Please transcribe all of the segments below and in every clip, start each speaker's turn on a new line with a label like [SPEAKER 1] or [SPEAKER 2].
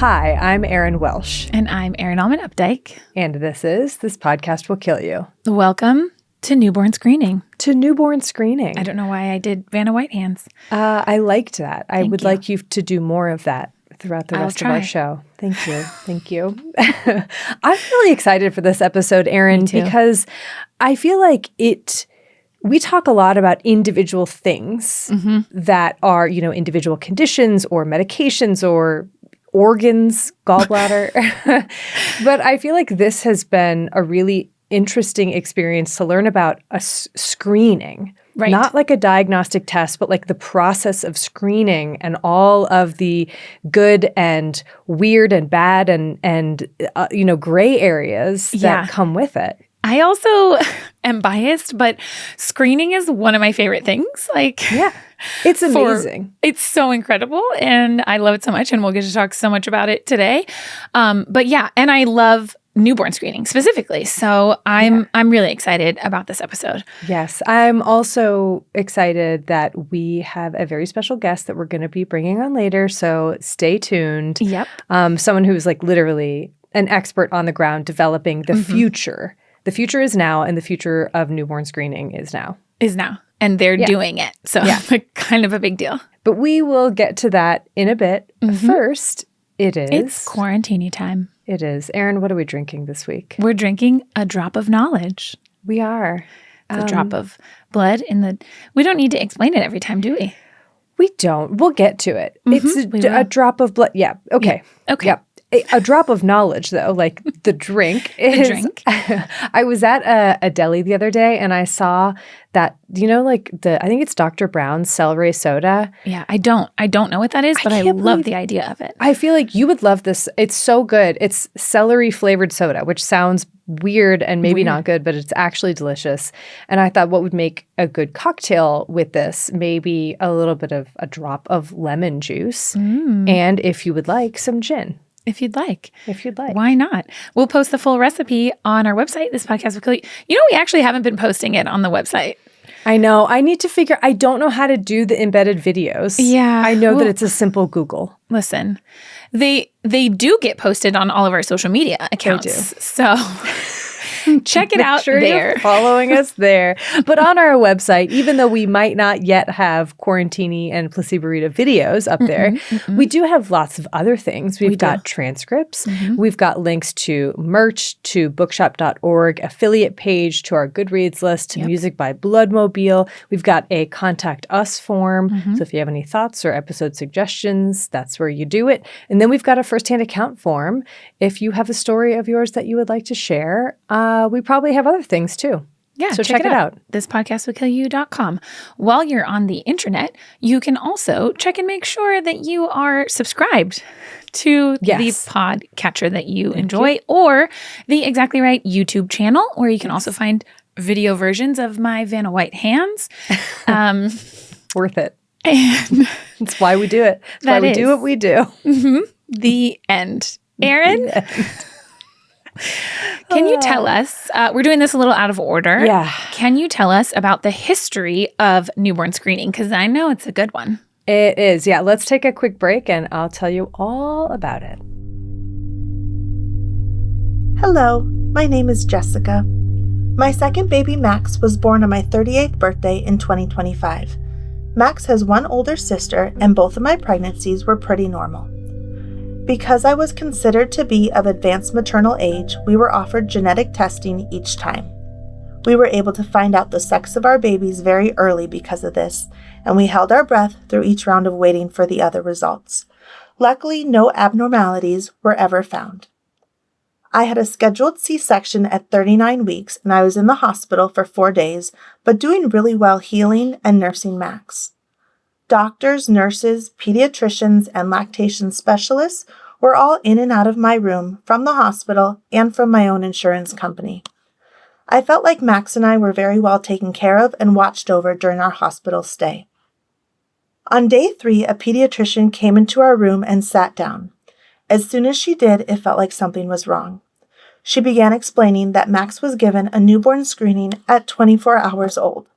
[SPEAKER 1] Hi, I'm Erin Welsh.
[SPEAKER 2] And I'm Erin Allman-Updike.
[SPEAKER 1] And this podcast will kill you.
[SPEAKER 2] Welcome to newborn screening.
[SPEAKER 1] To newborn screening.
[SPEAKER 2] I don't know why I did Vanna White hands.
[SPEAKER 1] I liked that. I would like you to do more of that throughout the rest of our show. Thank you. Thank you. I'm really excited for this episode, Erin, because I feel like we talk a lot about individual things that are, individual conditions or medications or organs, gallbladder. But I feel like this has been a really interesting experience to learn about a screening. Right. Not like a diagnostic test, but like the process of screening and all of the good and weird and bad and gray areas that come with it.
[SPEAKER 2] I also am biased, but screening is one of my favorite things.
[SPEAKER 1] It's amazing.
[SPEAKER 2] It's so incredible, and I love it so much, and we'll get to talk so much about it today. And I love newborn screening specifically. So I'm really excited about this episode.
[SPEAKER 1] Yes, I'm also excited that we have a very special guest that we're going to be bringing on later. So stay tuned.
[SPEAKER 2] Yep.
[SPEAKER 1] Someone who is like literally an expert on the ground developing the future. The future is now, and the future of newborn screening is now.
[SPEAKER 2] And they're doing it. So kind of a big deal.
[SPEAKER 1] But we will get to that in a bit. First,
[SPEAKER 2] it's quarantine time.
[SPEAKER 1] It is. Erin, what are we drinking this week?
[SPEAKER 2] We're drinking a drop of knowledge.
[SPEAKER 1] We are.
[SPEAKER 2] It's a drop of blood in the... We don't need to explain it every time, do we?
[SPEAKER 1] We don't. We'll get to it. It's a drop of blood. Yeah. Okay.
[SPEAKER 2] Yeah. Okay.
[SPEAKER 1] Yep. A drop of knowledge, though, like the drink is...
[SPEAKER 2] The drink.
[SPEAKER 1] I was at a deli the other day, and I saw that, I think it's Dr. Brown's celery soda.
[SPEAKER 2] Yeah, I don't know what that is, but I love the idea of it.
[SPEAKER 1] I feel like you would love this. It's so good. It's celery-flavored soda, which sounds weird and maybe not good, but it's actually delicious. And I thought what would make a good cocktail with this, maybe a little bit of a drop of lemon juice, and if you would like, some gin.
[SPEAKER 2] If you'd like.
[SPEAKER 1] Why
[SPEAKER 2] not? We'll post the full recipe on our website. This podcast will kill you. We actually haven't been posting it on the website.
[SPEAKER 1] I know. I need to I don't know how to do the embedded videos.
[SPEAKER 2] Yeah.
[SPEAKER 1] I know that it's a simple Google.
[SPEAKER 2] Listen, they do get posted on all of our social media accounts.
[SPEAKER 1] They do.
[SPEAKER 2] So check it out there.
[SPEAKER 1] You're following us there. But on our website, even though we might not yet have Quarantini and Placebo-Rita videos up there, we do have lots of other things. We've got transcripts. We've got links to merch, to bookshop.org, affiliate page, to our Goodreads list, to Music by Bloodmobile. We've got a Contact Us form. So if you have any thoughts or episode suggestions, that's where you do it. And then we've got a firsthand account form. If you have a story of yours that you would like to share, we probably have other things too.
[SPEAKER 2] Yeah,
[SPEAKER 1] so check it out.
[SPEAKER 2] thispodcastwillkillyou.com. While you're on the internet, you can also check and make sure that you are subscribed to the podcatcher that you enjoy, or the Exactly Right YouTube channel, where you can also find video versions of my Vanna White hands.
[SPEAKER 1] Worth it.
[SPEAKER 2] And
[SPEAKER 1] that's why we do it. That's why we do what we do.
[SPEAKER 2] The end. Erin? Can you tell us, we're doing this a little out of order.
[SPEAKER 1] Yeah.
[SPEAKER 2] Can you tell us about the history of newborn screening? Because I know it's a good one.
[SPEAKER 1] It is. Yeah. Let's take a quick break and I'll tell you all about it.
[SPEAKER 3] Hello, my name is Jessica. My second baby, Max, was born on my 38th birthday in 2025. Max has one older sister, and both of my pregnancies were pretty normal. Because I was considered to be of advanced maternal age, we were offered genetic testing each time. We were able to find out the sex of our babies very early because of this, and we held our breath through each round of waiting for the other results. Luckily, no abnormalities were ever found. I had a scheduled C-section at 39 weeks, and I was in the hospital for 4 days, but doing really well healing and nursing Max. Doctors, nurses, pediatricians, and lactation specialists were all in and out of my room from the hospital and from my own insurance company. I felt like Max and I were very well taken care of and watched over during our hospital stay. On day 3, a pediatrician came into our room and sat down. As soon as she did, it felt like something was wrong. She began explaining that Max was given a newborn screening at 24 hours old.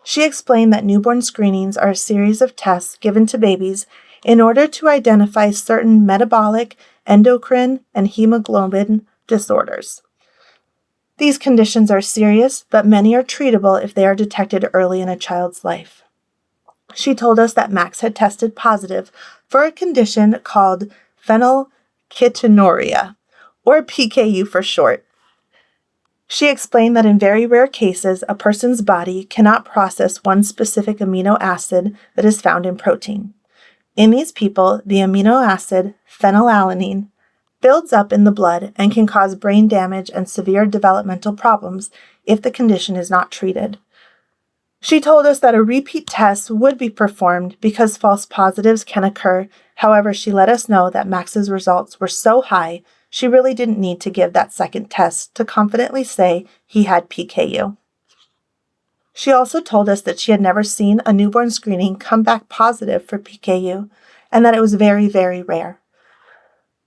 [SPEAKER 3] She explained that newborn screenings are a series of tests given to babies in order to identify certain metabolic endocrine, and hemoglobin disorders. These conditions are serious, but many are treatable if they are detected early in a child's life. She told us that Max had tested positive for a condition called phenylketonuria, or PKU for short. She explained that in very rare cases, a person's body cannot process one specific amino acid that is found in protein. In these people, the amino acid phenylalanine builds up in the blood and can cause brain damage and severe developmental problems if the condition is not treated. She told us that a repeat test would be performed because false positives can occur. However, she let us know that Max's results were so high, she really didn't need to give that second test to confidently say he had PKU. She also told us that she had never seen a newborn screening come back positive for PKU and that it was very, very rare.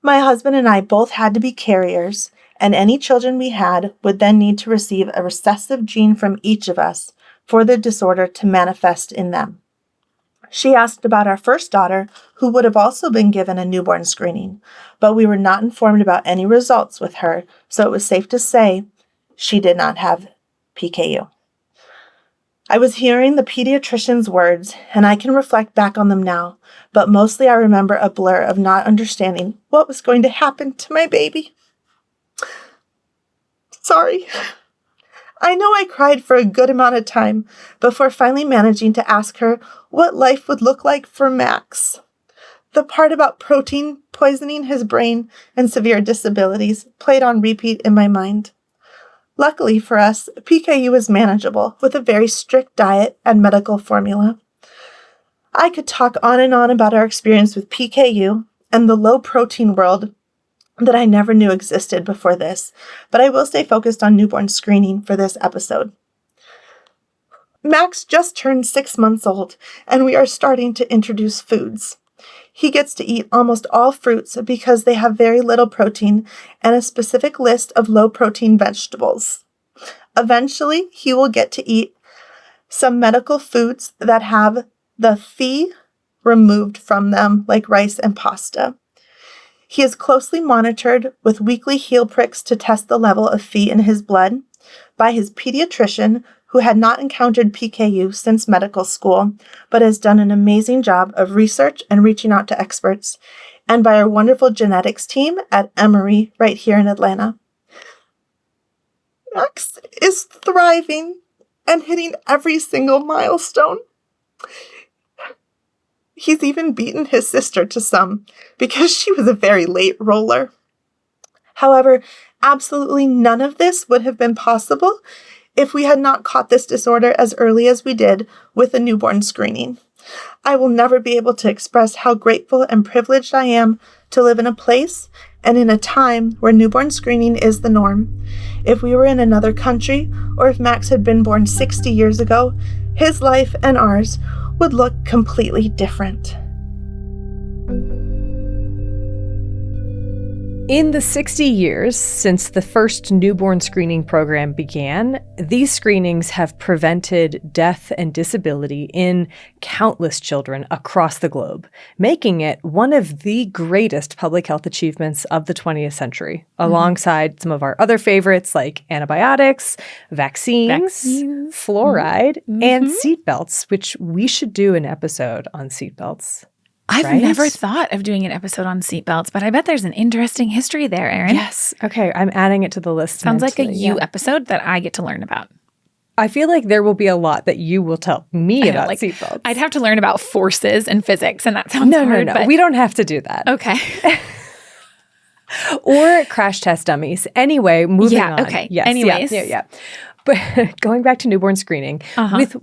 [SPEAKER 3] My husband and I both had to be carriers, and any children we had would then need to receive a recessive gene from each of us for the disorder to manifest in them. She asked about our first daughter, who would have also been given a newborn screening, but we were not informed about any results with her, so it was safe to say she did not have PKU. I was hearing the pediatrician's words, and I can reflect back on them now, but mostly I remember a blur of not understanding what was going to happen to my baby. Sorry. I know I cried for a good amount of time before finally managing to ask her what life would look like for Max. The part about protein poisoning his brain and severe disabilities played on repeat in my mind. Luckily for us, PKU is manageable with a very strict diet and medical formula. I could talk on and on about our experience with PKU and the low protein world that I never knew existed before this, but I will stay focused on newborn screening for this episode. Max just turned 6 months old, and we are starting to introduce foods. He gets to eat almost all fruits because they have very little protein and a specific list of low-protein vegetables. Eventually, he will get to eat some medical foods that have the Phe removed from them, like rice and pasta. He is closely monitored with weekly heel pricks to test the level of Phe in his blood by his pediatrician, who had not encountered PKU since medical school, but has done an amazing job of research and reaching out to experts, and by our wonderful genetics team at Emory right here in Atlanta. Max is thriving and hitting every single milestone. He's even beaten his sister to some because she was a very late roller. However, absolutely none of this would have been possible if we had not caught this disorder as early as we did with a newborn screening. I will never be able to express how grateful and privileged I am to live in a place and in a time where newborn screening is the norm. If we were in another country, or if Max had been born 60 years ago, his life and ours would look completely different.
[SPEAKER 1] In the 60 years since the first newborn screening program began, these screenings have prevented death and disability in countless children across the globe, making it one of the greatest public health achievements of the 20th century, alongside some of our other favorites like antibiotics, vaccines, fluoride, and seatbelts, which we should do an episode on seatbelts.
[SPEAKER 2] I've never thought of doing an episode on seatbelts, but I bet there's an interesting history there, Erin.
[SPEAKER 1] Yes. Okay. I'm adding it to the list.
[SPEAKER 2] Sounds like a you episode that I get to learn about.
[SPEAKER 1] I feel like there will be a lot that you will tell me about seatbelts.
[SPEAKER 2] I'd have to learn about forces and physics, and that sounds hard.
[SPEAKER 1] No. We don't have to do that.
[SPEAKER 2] Okay.
[SPEAKER 1] Or crash test dummies. Anyway, moving on.
[SPEAKER 2] Okay.
[SPEAKER 1] Yes.
[SPEAKER 2] Anyways.
[SPEAKER 1] Yeah. But going back to newborn screening, with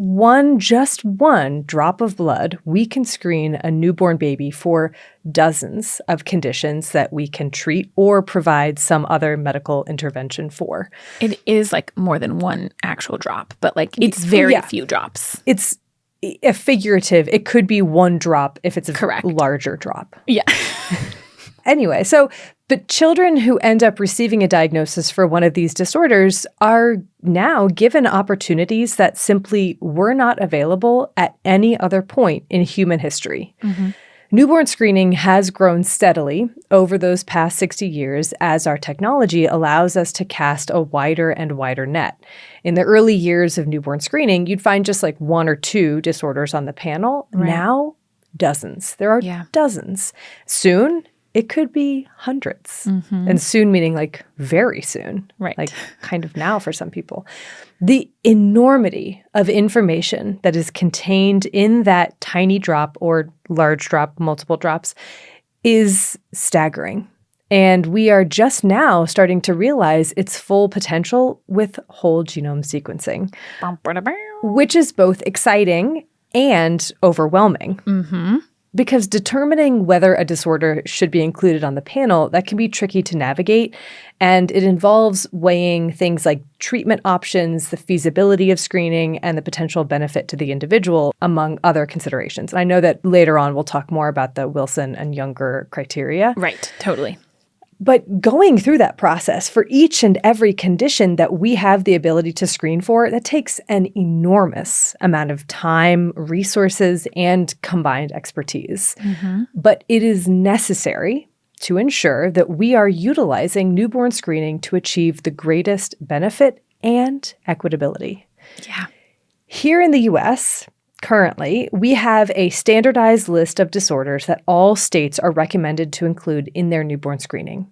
[SPEAKER 1] just one drop of blood, we can screen a newborn baby for dozens of conditions that we can treat or provide some other medical intervention for.
[SPEAKER 2] It is like more than one actual drop, but like it's very few drops.
[SPEAKER 1] It's a figurative. It could be one drop if it's a larger drop.
[SPEAKER 2] Yeah.
[SPEAKER 1] Anyway, but children who end up receiving a diagnosis for one of these disorders are now given opportunities that simply were not available at any other point in human history. Newborn screening has grown steadily over those past 60 years as our technology allows us to cast a wider and wider net. In the early years of newborn screening, you'd find just like 1 or 2 disorders on the panel.
[SPEAKER 2] Right.
[SPEAKER 1] Now, dozens. There are dozens. Soon, it could be hundreds. And soon meaning like very soon.
[SPEAKER 2] Right.
[SPEAKER 1] Like kind of now for some people. The enormity of information that is contained in that tiny drop or large drop, multiple drops, is staggering. And we are just now starting to realize its full potential with whole genome sequencing, which is both exciting and overwhelming. Because determining whether a disorder should be included on the panel, that can be tricky to navigate. And it involves weighing things like treatment options, the feasibility of screening, and the potential benefit to the individual, among other considerations. And I know that later on we'll talk more about the Wilson and Younger criteria.
[SPEAKER 2] Right, totally.
[SPEAKER 1] But going through that process for each and every condition that we have the ability to screen for, that takes an enormous amount of time, resources, and combined expertise. But it is necessary to ensure that we are utilizing newborn screening to achieve the greatest benefit and equitability.
[SPEAKER 2] Yeah.
[SPEAKER 1] Here in the U.S., currently, we have a standardized list of disorders that all states are recommended to include in their newborn screening.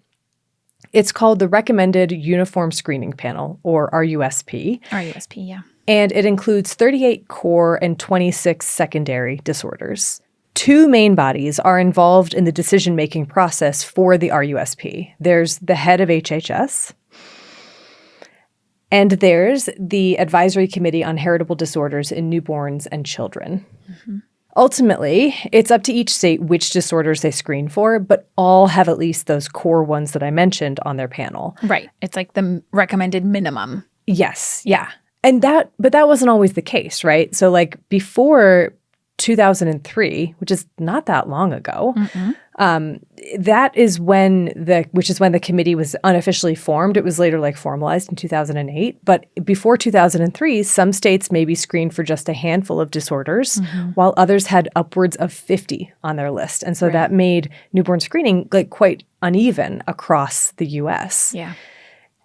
[SPEAKER 1] It's called the Recommended Uniform Screening Panel, or RUSP.
[SPEAKER 2] RUSP, yeah.
[SPEAKER 1] And it includes 38 core and 26 secondary disorders. 2 main bodies are involved in the decision-making process for the RUSP. There's the head of HHS, and there's the Advisory Committee on Heritable Disorders in Newborns and Children. Ultimately, it's up to each state which disorders they screen for, but all have at least those core ones that I mentioned on their panel.
[SPEAKER 2] Right. It's like the recommended minimum.
[SPEAKER 1] Yes. Yeah. And that wasn't always the case, right? So like before 2003, which is not that long ago, that is when the committee was unofficially formed. It was later like formalized in 2008. But before 2003, some states maybe screened for just a handful of disorders, while others had upwards of 50 on their list. And so that made newborn screening like quite uneven across the U.S.
[SPEAKER 2] Yeah.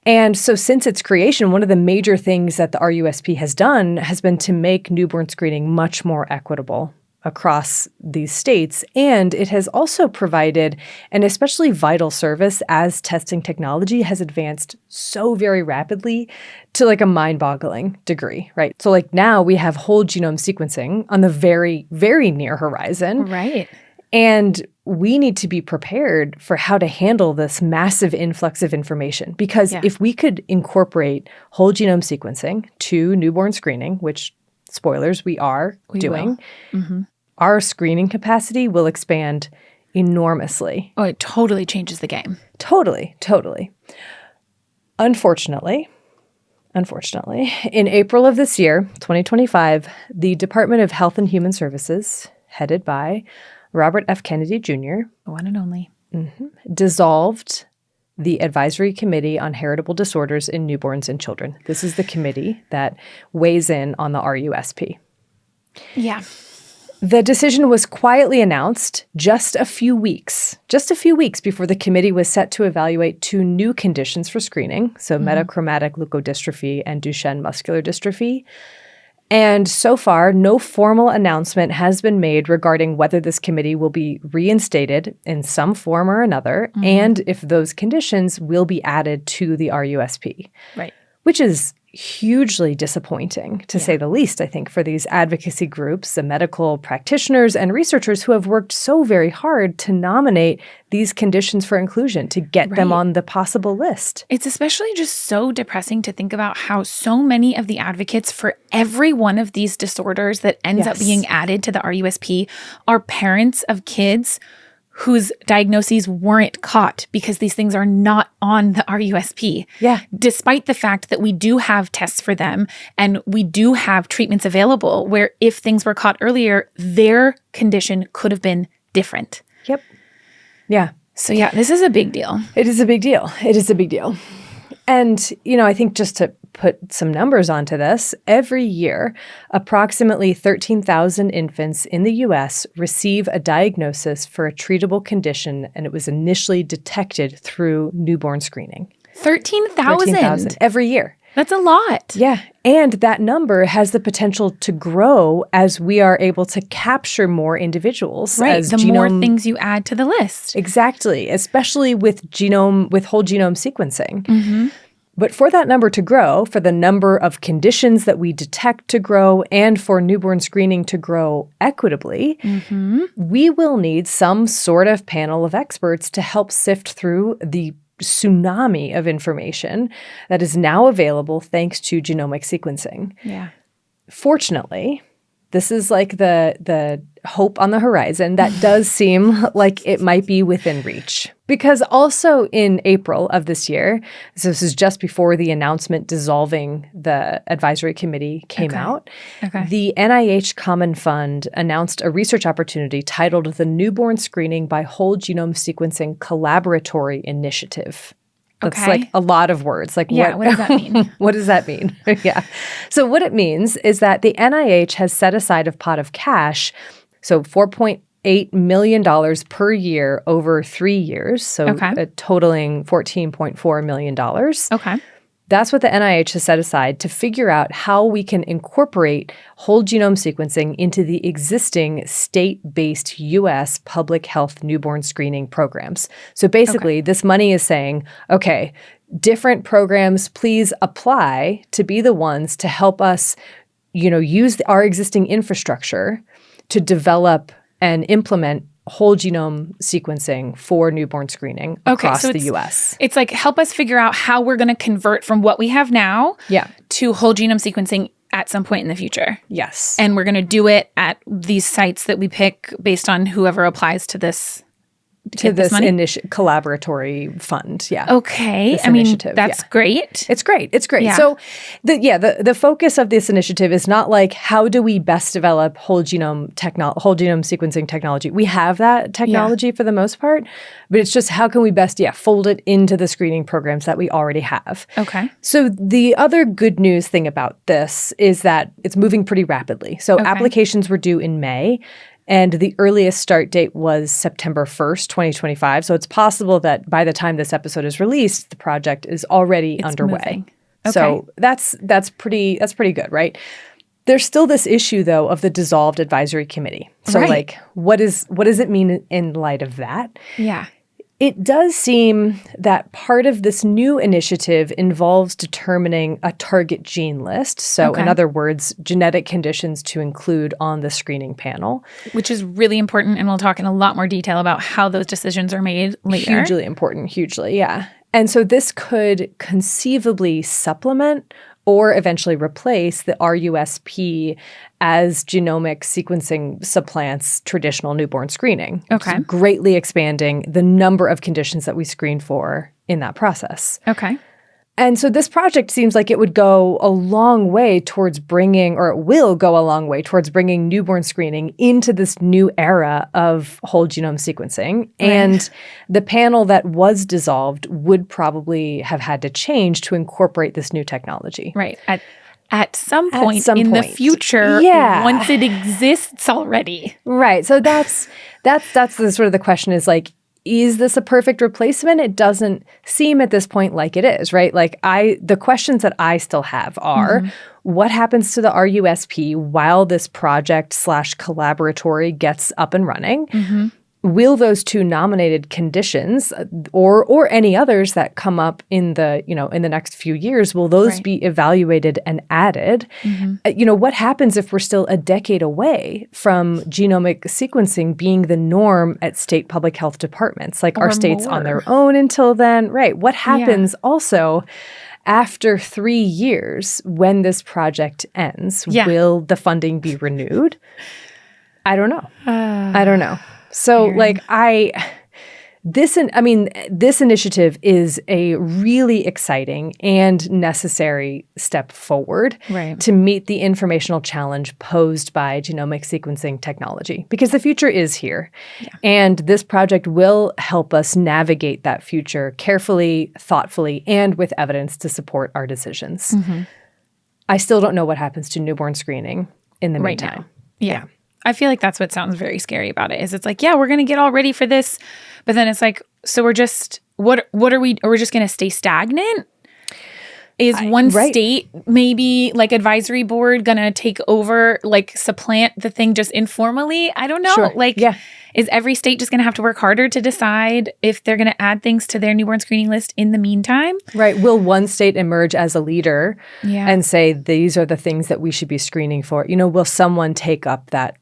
[SPEAKER 1] And so since its creation, one of the major things that the RUSP has done has been to make newborn screening much more equitable across these states. And it has also provided an especially vital service as testing technology has advanced so very rapidly to like a mind-boggling degree, right? So like now we have whole genome sequencing on the very, very near horizon.
[SPEAKER 2] Right.
[SPEAKER 1] And we need to be prepared for how to handle this massive influx of information. Because if we could incorporate whole genome sequencing to newborn screening, which, spoilers, we are doing, our screening capacity will expand enormously.
[SPEAKER 2] Oh, it totally changes the game.
[SPEAKER 1] Totally, totally. Unfortunately, in April of this year, 2025, the Department of Health and Human Services, headed by Robert F. Kennedy Jr.,
[SPEAKER 2] The one and only,
[SPEAKER 1] dissolved the Advisory Committee on Heritable Disorders in Newborns and Children. This is the committee that weighs in on the RUSP.
[SPEAKER 2] Yeah.
[SPEAKER 1] The decision was quietly announced just a few weeks before the committee was set to evaluate 2 new conditions for screening, so metachromatic leukodystrophy and Duchenne muscular dystrophy. And so far, no formal announcement has been made regarding whether this committee will be reinstated in some form or another, and if those conditions will be added to the RUSP.
[SPEAKER 2] Right.
[SPEAKER 1] Which is hugely disappointing, to say the least, I think, for these advocacy groups, the medical practitioners and researchers who have worked so very hard to nominate these conditions for inclusion, to get them on the possible list.
[SPEAKER 2] It's especially just so depressing to think about how so many of the advocates for every one of these disorders that ends up being added to the RUSP are parents of kids whose diagnoses weren't caught because these things are not on the RUSP.
[SPEAKER 1] Yeah.
[SPEAKER 2] Despite the fact that we do have tests for them and we do have treatments available where if things were caught earlier, their condition could have been different.
[SPEAKER 1] Yep. Yeah.
[SPEAKER 2] So yeah, this is a big deal.
[SPEAKER 1] It is a big deal. It is a big deal. And, I think just to put some numbers onto this, every year, approximately 13,000 infants in the U.S. receive a diagnosis for a treatable condition, and it was initially detected through newborn screening.
[SPEAKER 2] 13,000
[SPEAKER 1] every year.
[SPEAKER 2] That's a lot.
[SPEAKER 1] Yeah. And that number has the potential to grow as we are able to capture more individuals.
[SPEAKER 2] Right. The more things you add to the list.
[SPEAKER 1] Exactly. Especially with whole genome sequencing. Mm-hmm. But for that number to grow, for the number of conditions that we detect to grow, and for newborn screening to grow equitably, we will need some sort of panel of experts to help sift through the tsunami of information that is now available thanks to genomic sequencing.
[SPEAKER 2] Yeah.
[SPEAKER 1] Fortunately, this is like the hope on the horizon that does seem like it might be within reach. Because also in April of this year, so this is just before the announcement dissolving the advisory committee came out, the NIH Common Fund announced a research opportunity titled the Newborn Screening by Whole Genome Sequencing Collaboratory Initiative. That's like a lot of words. Like,
[SPEAKER 2] what does that mean?
[SPEAKER 1] What does that mean? Yeah. So what it means is that the NIH has set aside a pot of cash, so $4.8 million per year over 3 years, so totaling $14.4 million.
[SPEAKER 2] Okay.
[SPEAKER 1] That's what the NIH has set aside to figure out how we can incorporate whole genome sequencing into the existing state-based U.S. public health newborn screening programs. So basically, this money is saying, okay, different programs, please apply to be the ones to help us, use our existing infrastructure to develop and implement whole genome sequencing for newborn screening across the U.S.
[SPEAKER 2] It's like help us figure out how we're going to convert from what we have now to whole genome sequencing at some point in the future.
[SPEAKER 1] Yes.
[SPEAKER 2] And we're going to do it at these sites that we pick based on whoever applies to this
[SPEAKER 1] collaboratory fund. Yeah.
[SPEAKER 2] Okay. I mean, that's great.
[SPEAKER 1] It's great. It's great.
[SPEAKER 2] Yeah.
[SPEAKER 1] So the focus of this initiative is not like how do we best develop whole genome sequencing technology. We have that technology for the most part, but it's just how can we best fold it into the screening programs that we already have.
[SPEAKER 2] Okay.
[SPEAKER 1] So the other good news thing about this is that it's moving pretty rapidly. So applications were due in May. And the earliest start date was September 1st, 2025. So it's possible that by the time this episode is released, the project is already underway.
[SPEAKER 2] Okay.
[SPEAKER 1] So that's pretty good, right? There's still this issue, though, of the dissolved advisory committee. So what does it mean in light of that?
[SPEAKER 2] Yeah.
[SPEAKER 1] It does seem that part of this new initiative involves determining a target gene list. So in other words, genetic conditions to include on the screening panel.
[SPEAKER 2] Which is really important, and we'll talk in a lot more detail about how those decisions are made later.
[SPEAKER 1] Hugely important, hugely, yeah. And so this could conceivably supplement or eventually replace the RUSP as genomic sequencing supplants traditional newborn screening.
[SPEAKER 2] Okay.
[SPEAKER 1] Greatly expanding the number of conditions that we screen for in that process.
[SPEAKER 2] Okay.
[SPEAKER 1] And so this project seems like it would go a long way towards bringing, or it will go a long way towards bringing newborn screening into this new era of whole genome sequencing. Right. And the panel that was dissolved would probably have had to change to incorporate this new technology.
[SPEAKER 2] Right. At some point in the future, once it exists already.
[SPEAKER 1] Right. So that's the sort of the question is like, is this a perfect replacement? It doesn't seem at this point like it is, right? Like the questions that I still have are, what happens to the RUSP while this project / collaboratory gets up and running? Will those two nominated conditions or any others that come up in the next few years, will those be evaluated and added? What happens if we're still a decade away from genomic sequencing being the norm at state public health departments? Like, are states on their own until then? Right. What happens also after 3 years when this project ends? Will the funding be renewed? I don't know. I don't know. So this initiative is a really exciting and necessary step forward to meet the informational challenge posed by genomic sequencing technology, because the future is here. Yeah. And this project will help us navigate that future carefully, thoughtfully, and with evidence to support our decisions. Mm-hmm. I still don't know what happens to newborn screening in the meantime.
[SPEAKER 2] Yeah. I feel like that's what sounds very scary about it, is it's like, yeah, we're going to get all ready for this. But then it's like, so we're just, what are we just going to stay stagnant? Is one state, maybe like advisory board, going to take over, like supplant the thing just informally? I don't know. Sure. Is every state just going to have to work harder to decide if they're going to add things to their newborn screening list in the meantime?
[SPEAKER 1] Right. Will one state emerge as a leader and say, these are the things that we should be screening for? Will someone take up that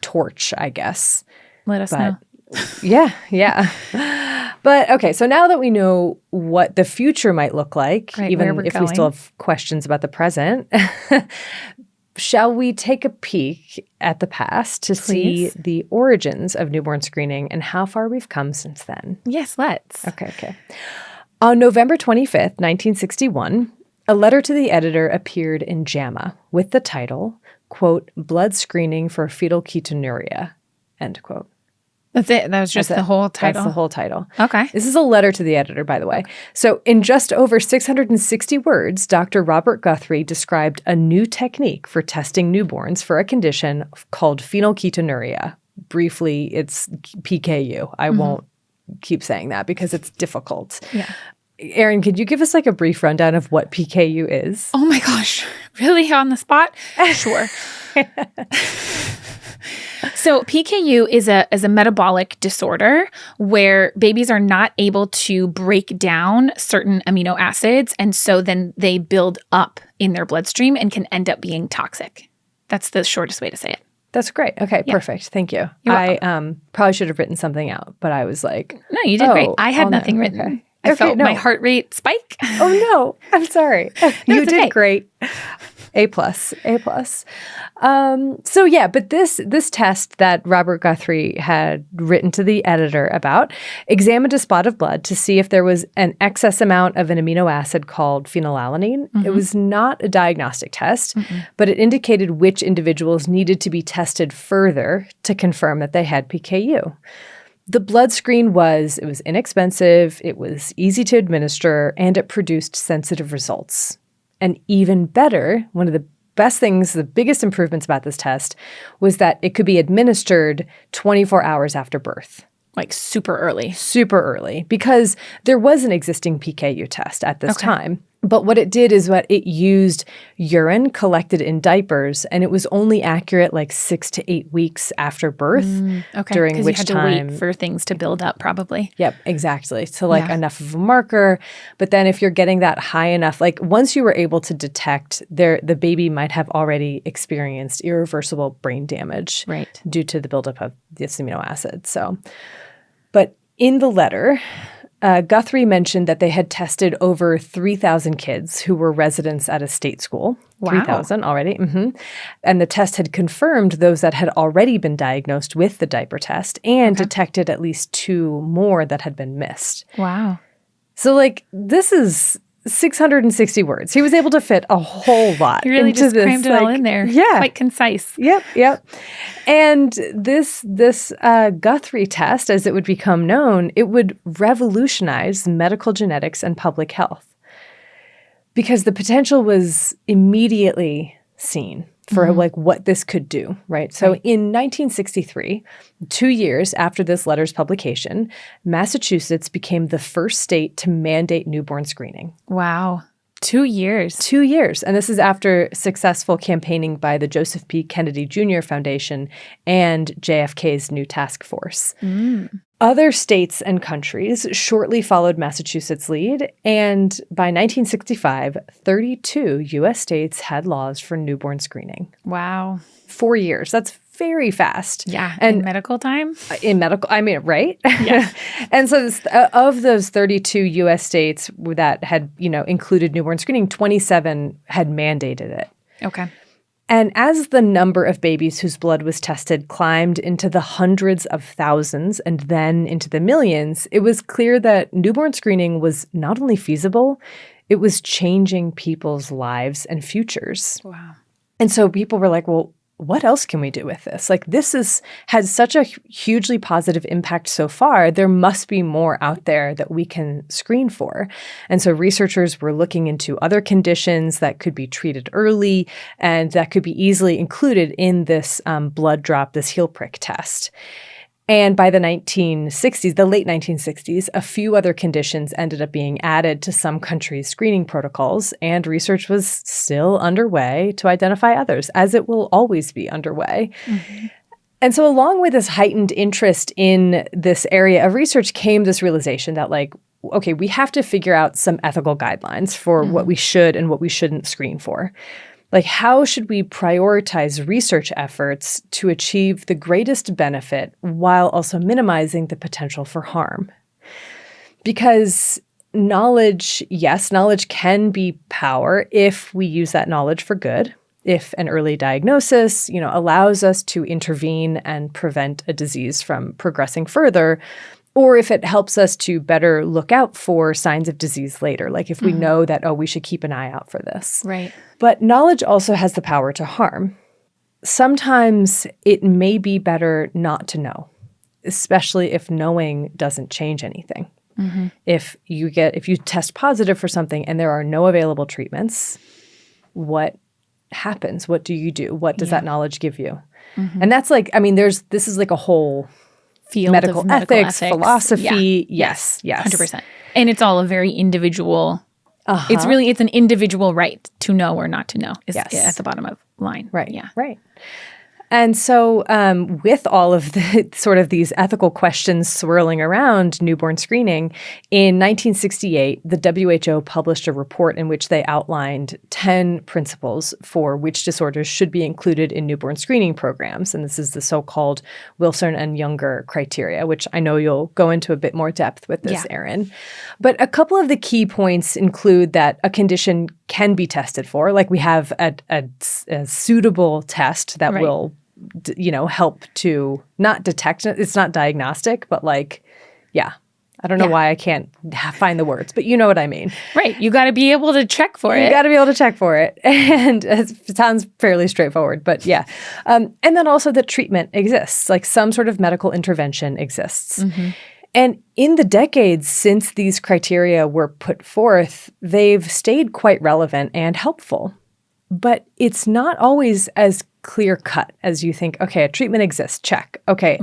[SPEAKER 1] torch, I guess?
[SPEAKER 2] Let us know.
[SPEAKER 1] Yeah. But okay, so now that we know what the future might look like, even if we still have questions about the present, shall we take a peek at the past to see the origins of newborn screening and how far we've come since then?
[SPEAKER 2] Yes, let's.
[SPEAKER 1] Okay. On November 25th, 1961, a letter to the editor appeared in JAMA with the title, quote, "Blood Screening for Fetal Ketonuria," end quote.
[SPEAKER 2] That's it? That was just the whole title?
[SPEAKER 1] That's the whole title.
[SPEAKER 2] Okay.
[SPEAKER 1] This is a letter to the editor, by the way. So in just over 660 words, Dr. Robert Guthrie described a new technique for testing newborns for a condition called phenylketonuria. Briefly, it's PKU. I won't keep saying that because it's difficult. Yeah. Erin, could you give us like a brief rundown of what PKU is?
[SPEAKER 2] Oh my gosh. Really on the spot? Sure. So PKU is a metabolic disorder where babies are not able to break down certain amino acids, and so then they build up in their bloodstream and can end up being toxic. That's the shortest way to say it.
[SPEAKER 1] That's great. Okay, perfect. Thank you. I probably should have written something out, but I was like,
[SPEAKER 2] no, you did great. I had nothing written. Okay. I felt my heart rate spike.
[SPEAKER 1] Oh no, I'm sorry. You did great. A+. But this test that Robert Guthrie had written to the editor about examined a spot of blood to see if there was an excess amount of an amino acid called phenylalanine. Mm-hmm. It was not a diagnostic test, but it indicated which individuals needed to be tested further to confirm that they had PKU. The blood screen was inexpensive, it was easy to administer, and it produced sensitive results. And even better, one of the best things, the biggest improvements about this test was that it could be administered 24 hours after birth.
[SPEAKER 2] Like super early.
[SPEAKER 1] Super early, because there was an existing PKU test at this time. But what it did is it used urine collected in diapers, and it was only accurate like 6 to 8 weeks after birth, during which
[SPEAKER 2] you had to wait for things to build up probably.
[SPEAKER 1] Yep, exactly. So enough of a marker. But then if you're getting that high enough, like once you were able to detect the baby might have already experienced irreversible brain damage due to the buildup of this amino acid. So, but in the letter, Guthrie mentioned that they had tested over 3,000 kids who were residents at a state school. Wow. 3,000 already. Mm-hmm. And the test had confirmed those that had already been diagnosed with the diaper test and detected at least 2 more that had been missed.
[SPEAKER 2] Wow.
[SPEAKER 1] So this is 660 words. He was able to fit a whole lot
[SPEAKER 2] into this. He really just crammed it all in there.
[SPEAKER 1] Yeah.
[SPEAKER 2] Quite concise.
[SPEAKER 1] Yep. And this Guthrie test, as it would become known, it would revolutionize medical genetics and public health because the potential was immediately seen for what this could do, right? So in 1963, 2 years after this letter's publication, Massachusetts became the first state to mandate newborn screening.
[SPEAKER 2] Wow. 2 years.
[SPEAKER 1] 2 years. And this is after successful campaigning by the Joseph P. Kennedy Jr. Foundation and JFK's new task force. Other states and countries shortly followed Massachusetts' lead, and by 1965, 32 U.S. states had laws for newborn screening.
[SPEAKER 2] Wow.
[SPEAKER 1] 4 years. That's very fast.
[SPEAKER 2] Yeah. And in medical time?
[SPEAKER 1] Right? Yeah. And so of those 32 U.S. states that had, included newborn screening, 27 had mandated it.
[SPEAKER 2] Okay.
[SPEAKER 1] And as the number of babies whose blood was tested climbed into the hundreds of thousands and then into the millions, it was clear that newborn screening was not only feasible, it was changing people's lives and futures.
[SPEAKER 2] Wow.
[SPEAKER 1] And so people were like, well, what else can we do with this? Like, this has such a hugely positive impact so far. There must be more out there that we can screen for. And so researchers were looking into other conditions that could be treated early and that could be easily included in this blood drop, this heel prick test. And by the late 1960s, a few other conditions ended up being added to some countries' screening protocols, and research was still underway to identify others, as it will always be underway. Mm-hmm. And so along with this heightened interest in this area of research came this realization that, like, okay, we have to figure out some ethical guidelines for what we should and what we shouldn't screen for. Like, how should we prioritize research efforts to achieve the greatest benefit while also minimizing the potential for harm? Because knowledge can be power if we use that knowledge for good. If an early diagnosis, allows us to intervene and prevent a disease from progressing further, or if it helps us to better look out for signs of disease later, like if we know that, we should keep an eye out for this.
[SPEAKER 2] Right.
[SPEAKER 1] But knowledge also has the power to harm. Sometimes it may be better not to know, especially if knowing doesn't change anything. Mm-hmm. If you test positive for something and there are no available treatments, what happens? What do you do? What does that knowledge give you? Mm-hmm. And that's this is like a whole
[SPEAKER 2] field
[SPEAKER 1] medical
[SPEAKER 2] of medical ethics,
[SPEAKER 1] philosophy. Yes.
[SPEAKER 2] 100%. And it's all a very individual. It's an individual right to know or not to know is at the bottom of line.
[SPEAKER 1] Right.
[SPEAKER 2] Yeah.
[SPEAKER 1] Right. And so with all of the sort of these ethical questions swirling around newborn screening, in 1968, the WHO published a report in which they outlined 10 principles for which disorders should be included in newborn screening programs. And this is the so-called Wilson and Younger criteria, which I know you'll go into a bit more depth with this, Erin. But a couple of the key points include that a condition can be tested for, like we have a suitable test that will help to not detect it. It's not diagnostic, but I don't know why I can't find the words, but you know what I mean.
[SPEAKER 2] Right. You got to be able to check for it.
[SPEAKER 1] You got to be able to check for it. And it sounds fairly straightforward, but yeah. And then also that treatment exists, like some sort of medical intervention exists. Mm-hmm. And in the decades since these criteria were put forth, they've stayed quite relevant and helpful. But it's not always as clear-cut as you think, okay, a treatment exists, check. Okay,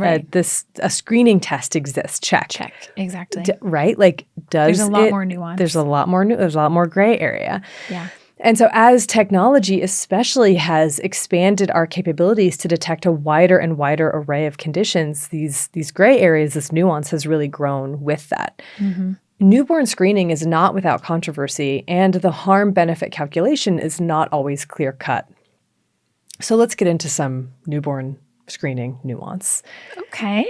[SPEAKER 1] a screening test exists, check.
[SPEAKER 2] Check, exactly.
[SPEAKER 1] Right? Like,
[SPEAKER 2] there's a lot more nuance.
[SPEAKER 1] There's a lot more gray area.
[SPEAKER 2] Yeah.
[SPEAKER 1] And so as technology especially has expanded our capabilities to detect a wider and wider array of conditions, these gray areas, this nuance has really grown with that. Mm-hmm. Newborn screening is not without controversy, and the harm-benefit calculation is not always clear-cut. So let's get into some newborn screening nuance.
[SPEAKER 2] Okay.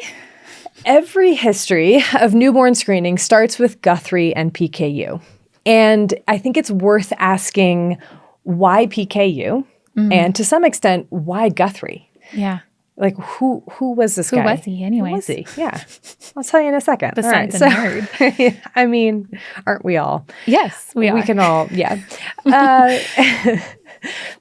[SPEAKER 1] Every history of newborn screening starts with Guthrie and PKU. And I think it's worth asking why PKU, and to some extent, why Guthrie?
[SPEAKER 2] Yeah.
[SPEAKER 1] Like, who was this guy?
[SPEAKER 2] Who was he anyways?
[SPEAKER 1] Who was he? Yeah. I'll tell you in a second.
[SPEAKER 2] Besides a nerd.
[SPEAKER 1] I mean, aren't we all?
[SPEAKER 2] Yes, we are.
[SPEAKER 1] We can all, yeah.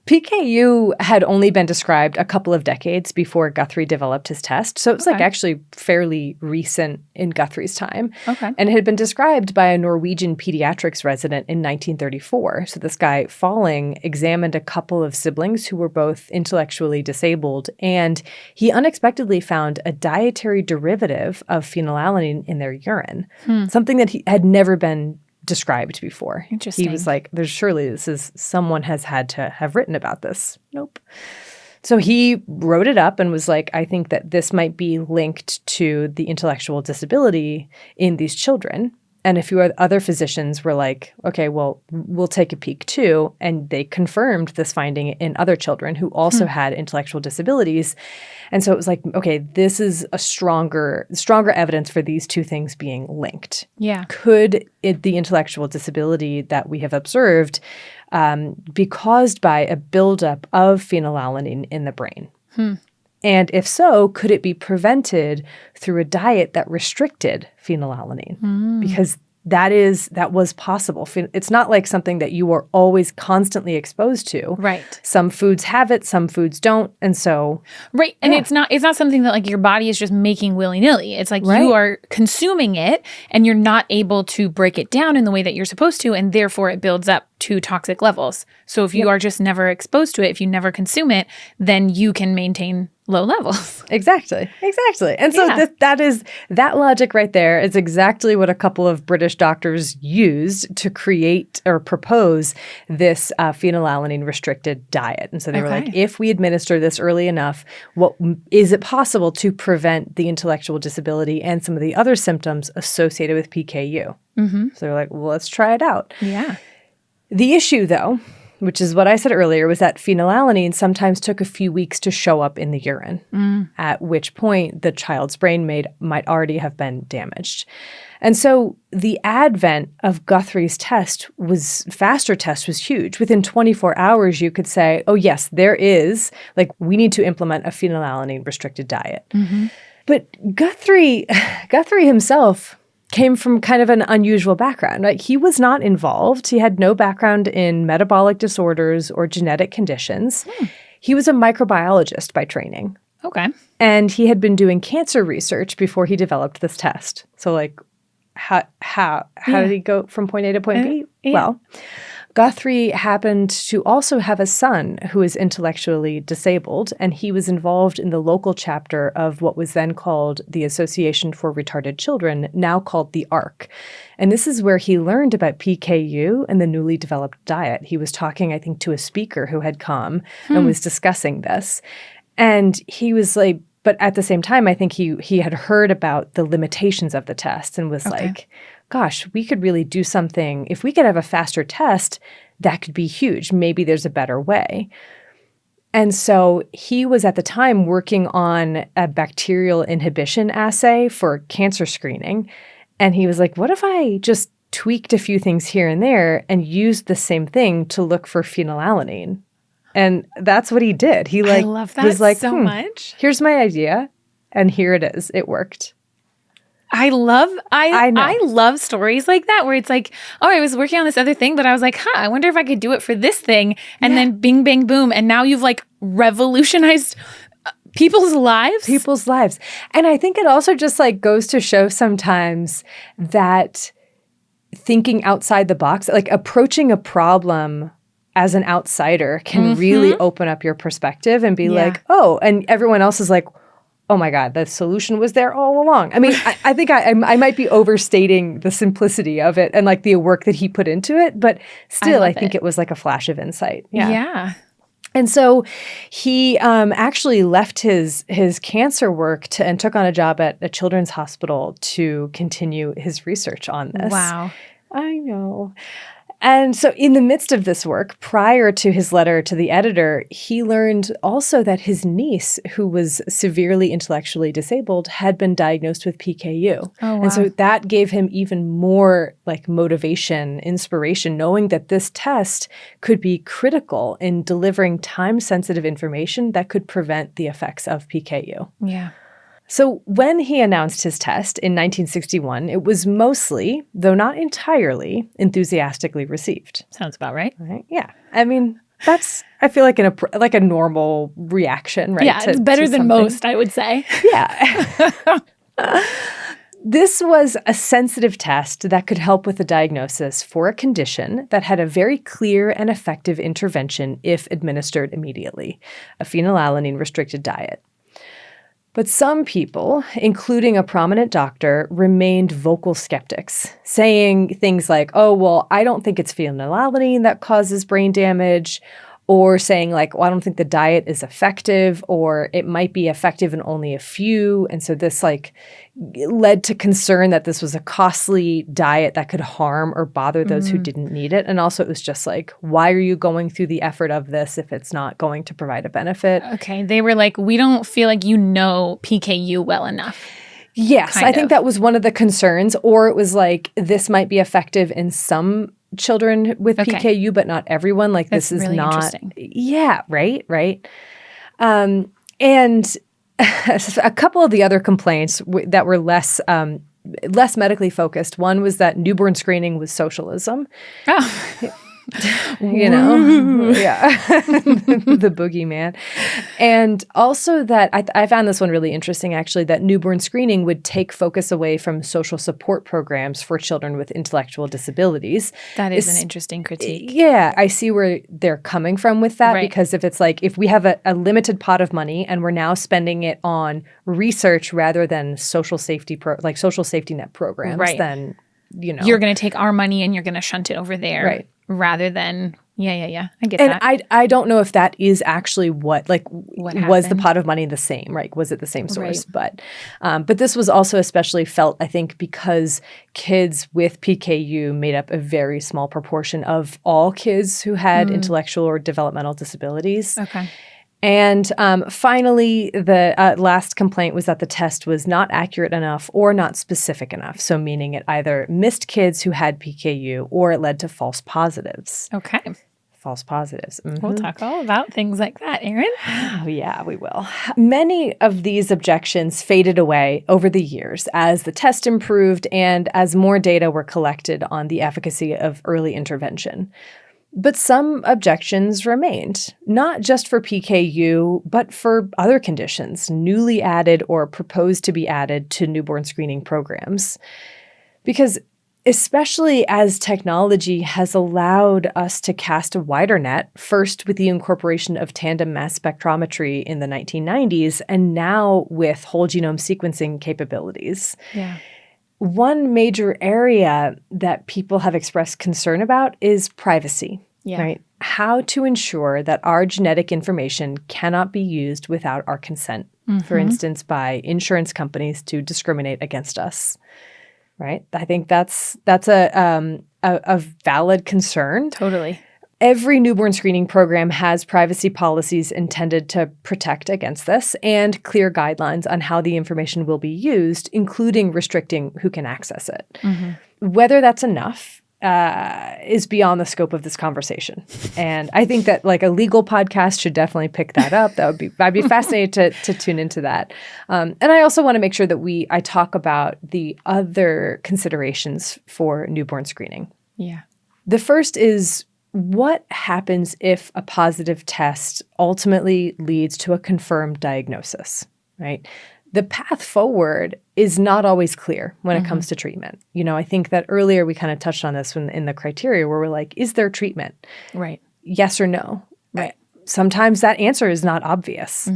[SPEAKER 1] PKU had only been described a couple of decades before Guthrie developed his test. So it was actually fairly recent in Guthrie's time. Okay. And it had been described by a Norwegian pediatrics resident in 1934. So this guy, Falling, examined a couple of siblings who were both intellectually disabled, and he unexpectedly found a dietary derivative of phenylalanine in their urine, something that he had never been described before.
[SPEAKER 2] Interesting.
[SPEAKER 1] He was like, someone has had to have written about this. Nope. So he wrote it up and was like, I think that this might be linked to the intellectual disability in these children. And a few other physicians were like, okay, well, we'll take a peek too. And they confirmed this finding in other children who also had intellectual disabilities. And so it was like, okay, this is a stronger evidence for these two things being linked.
[SPEAKER 2] Yeah.
[SPEAKER 1] Could the intellectual disability that we have observed be caused by a buildup of phenylalanine in the brain? And if so, could it be prevented through a diet that restricted phenylalanine? Because that was possible. It's not like something that you are always constantly exposed to.
[SPEAKER 2] Right.
[SPEAKER 1] Some foods have it, some foods don't. And so
[SPEAKER 2] right. And it's not something that like your body is just making willy-nilly. It's like you are consuming it and you're not able to break it down in the way that you're supposed to, and therefore it builds up to toxic levels. So if you are just never exposed to it, if you never consume it, then you can maintain low levels.
[SPEAKER 1] Exactly. And so that logic right there is exactly what a couple of British doctors used to create or propose this phenylalanine restricted diet. And so they were like, if we administer this early enough, is it possible to prevent the intellectual disability and some of the other symptoms associated with PKU? So they're like, well, let's try it out.
[SPEAKER 2] Yeah.
[SPEAKER 1] The issue, though, which is what I said earlier, was that phenylalanine sometimes took a few weeks to show up in the urine, at which point the child's brain might already have been damaged. And so the advent of Guthrie's faster test was huge. Within 24 hours, you could say, oh, yes, there is, we need to implement a phenylalanine restricted diet. But Guthrie himself came from kind of an unusual background, right? He was not involved. He had no background in metabolic disorders or genetic conditions. He was a microbiologist by training.
[SPEAKER 2] Okay.
[SPEAKER 1] And he had been doing cancer research before he developed this test. So how did he go from point A to point B? Well, Guthrie happened to also have a son who is intellectually disabled, and he was involved in the local chapter of what was then called the Association for Retarded Children, now called the ARC. And this is where he learned about PKU and the newly developed diet. He was talking, I think, to a speaker who had come and was discussing this. And he was like, but at the same time, I think he had heard about the limitations of the test and was like, gosh, we could really do something. If we could have a faster test, that could be huge. Maybe there's a better way. And so he was at the time working on a bacterial inhibition assay for cancer screening. And he was like, what if I just tweaked a few things here and there and used the same thing to look for phenylalanine? And that's what he did. He
[SPEAKER 2] I love that
[SPEAKER 1] was like,
[SPEAKER 2] so much.
[SPEAKER 1] Here's my idea. And here it is. It worked.
[SPEAKER 2] I love stories like that where it's like, oh, I was working on this other thing, but I was like, I wonder if I could do it for this thing. And then bing, bang, boom. And now you've revolutionized people's lives. And I think it also just goes to show sometimes that thinking outside the box, approaching a problem as an outsider can really open up your perspective and be like, oh, and everyone else is like, oh my God, the solution was there all along. I mean, I think I might be overstating the simplicity of it and the work that he put into it, but still, I think it was a flash of insight. Yeah.
[SPEAKER 1] And so he actually left his cancer work and took on a job at a children's hospital to continue his research on this.
[SPEAKER 2] Wow.
[SPEAKER 1] I know. And so in the midst of this work, prior to his letter to the editor, he learned also that his niece, who was severely intellectually disabled, had been diagnosed with PKU.
[SPEAKER 2] Oh, wow.
[SPEAKER 1] And so that gave him even more motivation, inspiration, knowing that this test could be critical in delivering time-sensitive information that could prevent the effects of PKU.
[SPEAKER 2] Yeah.
[SPEAKER 1] So when he announced his test in 1961, it was mostly, though not entirely, enthusiastically received.
[SPEAKER 2] Sounds about right.
[SPEAKER 1] Right? Yeah. I mean, that's, I feel like a normal reaction, right?
[SPEAKER 2] Yeah, it's better than most, I would say.
[SPEAKER 1] Yeah. This was a sensitive test that could help with the diagnosis for a condition that had a very clear and effective intervention if administered immediately, a phenylalanine-restricted diet. But some people, including a prominent doctor, remained vocal skeptics, saying things like, oh, well, I don't think it's phenylalanine that causes brain damage, or saying like, well, I don't think the diet is effective, or it might be effective in only a few. And so this like led to concern that this was a costly diet that could harm or bother those who didn't need it. And also it was just like, why are you going through the effort of this if it's not going to provide a benefit?
[SPEAKER 2] Okay. They were like, we don't feel like you know PKU well enough.
[SPEAKER 1] Yes, I think that was one of the concerns. Or it was like, this might be effective in some children with PKU, but not everyone. Like
[SPEAKER 2] That's
[SPEAKER 1] this is
[SPEAKER 2] really
[SPEAKER 1] not.
[SPEAKER 2] Interesting.
[SPEAKER 1] Yeah, right. And a couple of the other complaints that were less medically focused. One was that newborn screening was socialism.
[SPEAKER 2] Oh.
[SPEAKER 1] You know, yeah, the boogeyman. And also that I found this one really interesting, actually, that newborn screening would take focus away from social support programs for children with intellectual disabilities.
[SPEAKER 2] That is an interesting critique.
[SPEAKER 1] Yeah, I see where they're coming from with that, because if it's like, if we have a limited pot of money and we're now spending it on research rather than social safety net programs, then, you know.
[SPEAKER 2] You're going to take our money and you're going to shunt it over there.
[SPEAKER 1] Right.
[SPEAKER 2] Rather than, I get
[SPEAKER 1] and
[SPEAKER 2] that.
[SPEAKER 1] And I don't know if that is actually what
[SPEAKER 2] happened?
[SPEAKER 1] Was the pot of money the same, right? Was it the same source? Right. But this was also especially felt, I think, because kids with PKU made up a very small proportion of all kids who had intellectual or developmental disabilities.
[SPEAKER 2] Okay.
[SPEAKER 1] And finally, the last complaint was that the test was not accurate enough or not specific enough. So meaning it either missed kids who had PKU or it led to false positives.
[SPEAKER 2] Okay.
[SPEAKER 1] False positives.
[SPEAKER 2] We'll talk all about things like that, Erin.
[SPEAKER 1] Oh, yeah, we will. Many of these objections faded away over the years as the test improved and as more data were collected on the efficacy of early intervention. But some objections remained, not just for PKU, but for other conditions newly added or proposed to be added to newborn screening programs. Because especially as technology has allowed us to cast a wider net, first with the incorporation of tandem mass spectrometry in the 1990s, and now with whole genome sequencing capabilities.
[SPEAKER 2] Yeah.
[SPEAKER 1] One major area that people have expressed concern about is privacy, right? How to ensure that our genetic information cannot be used without our consent, for instance, by insurance companies to discriminate against us, right? I think that's a valid concern.
[SPEAKER 2] Totally.
[SPEAKER 1] Every newborn screening program has privacy policies intended to protect against this and clear guidelines on how the information will be used, including restricting who can access it. Whether that's enough is beyond the scope of this conversation. And I think that like a legal podcast should definitely pick that up. I'd be fascinated to tune into that. And I also want to make sure that I talk about the other considerations for newborn screening.
[SPEAKER 2] Yeah.
[SPEAKER 1] The first is, what happens if a positive test ultimately leads to a confirmed diagnosis, right? The path forward is not always clear when it comes to treatment. You know, I think that earlier we kind of touched on this in the criteria where we're like, is there treatment?
[SPEAKER 2] Right.
[SPEAKER 1] Yes or no?
[SPEAKER 2] Right.
[SPEAKER 1] Sometimes that answer is not obvious.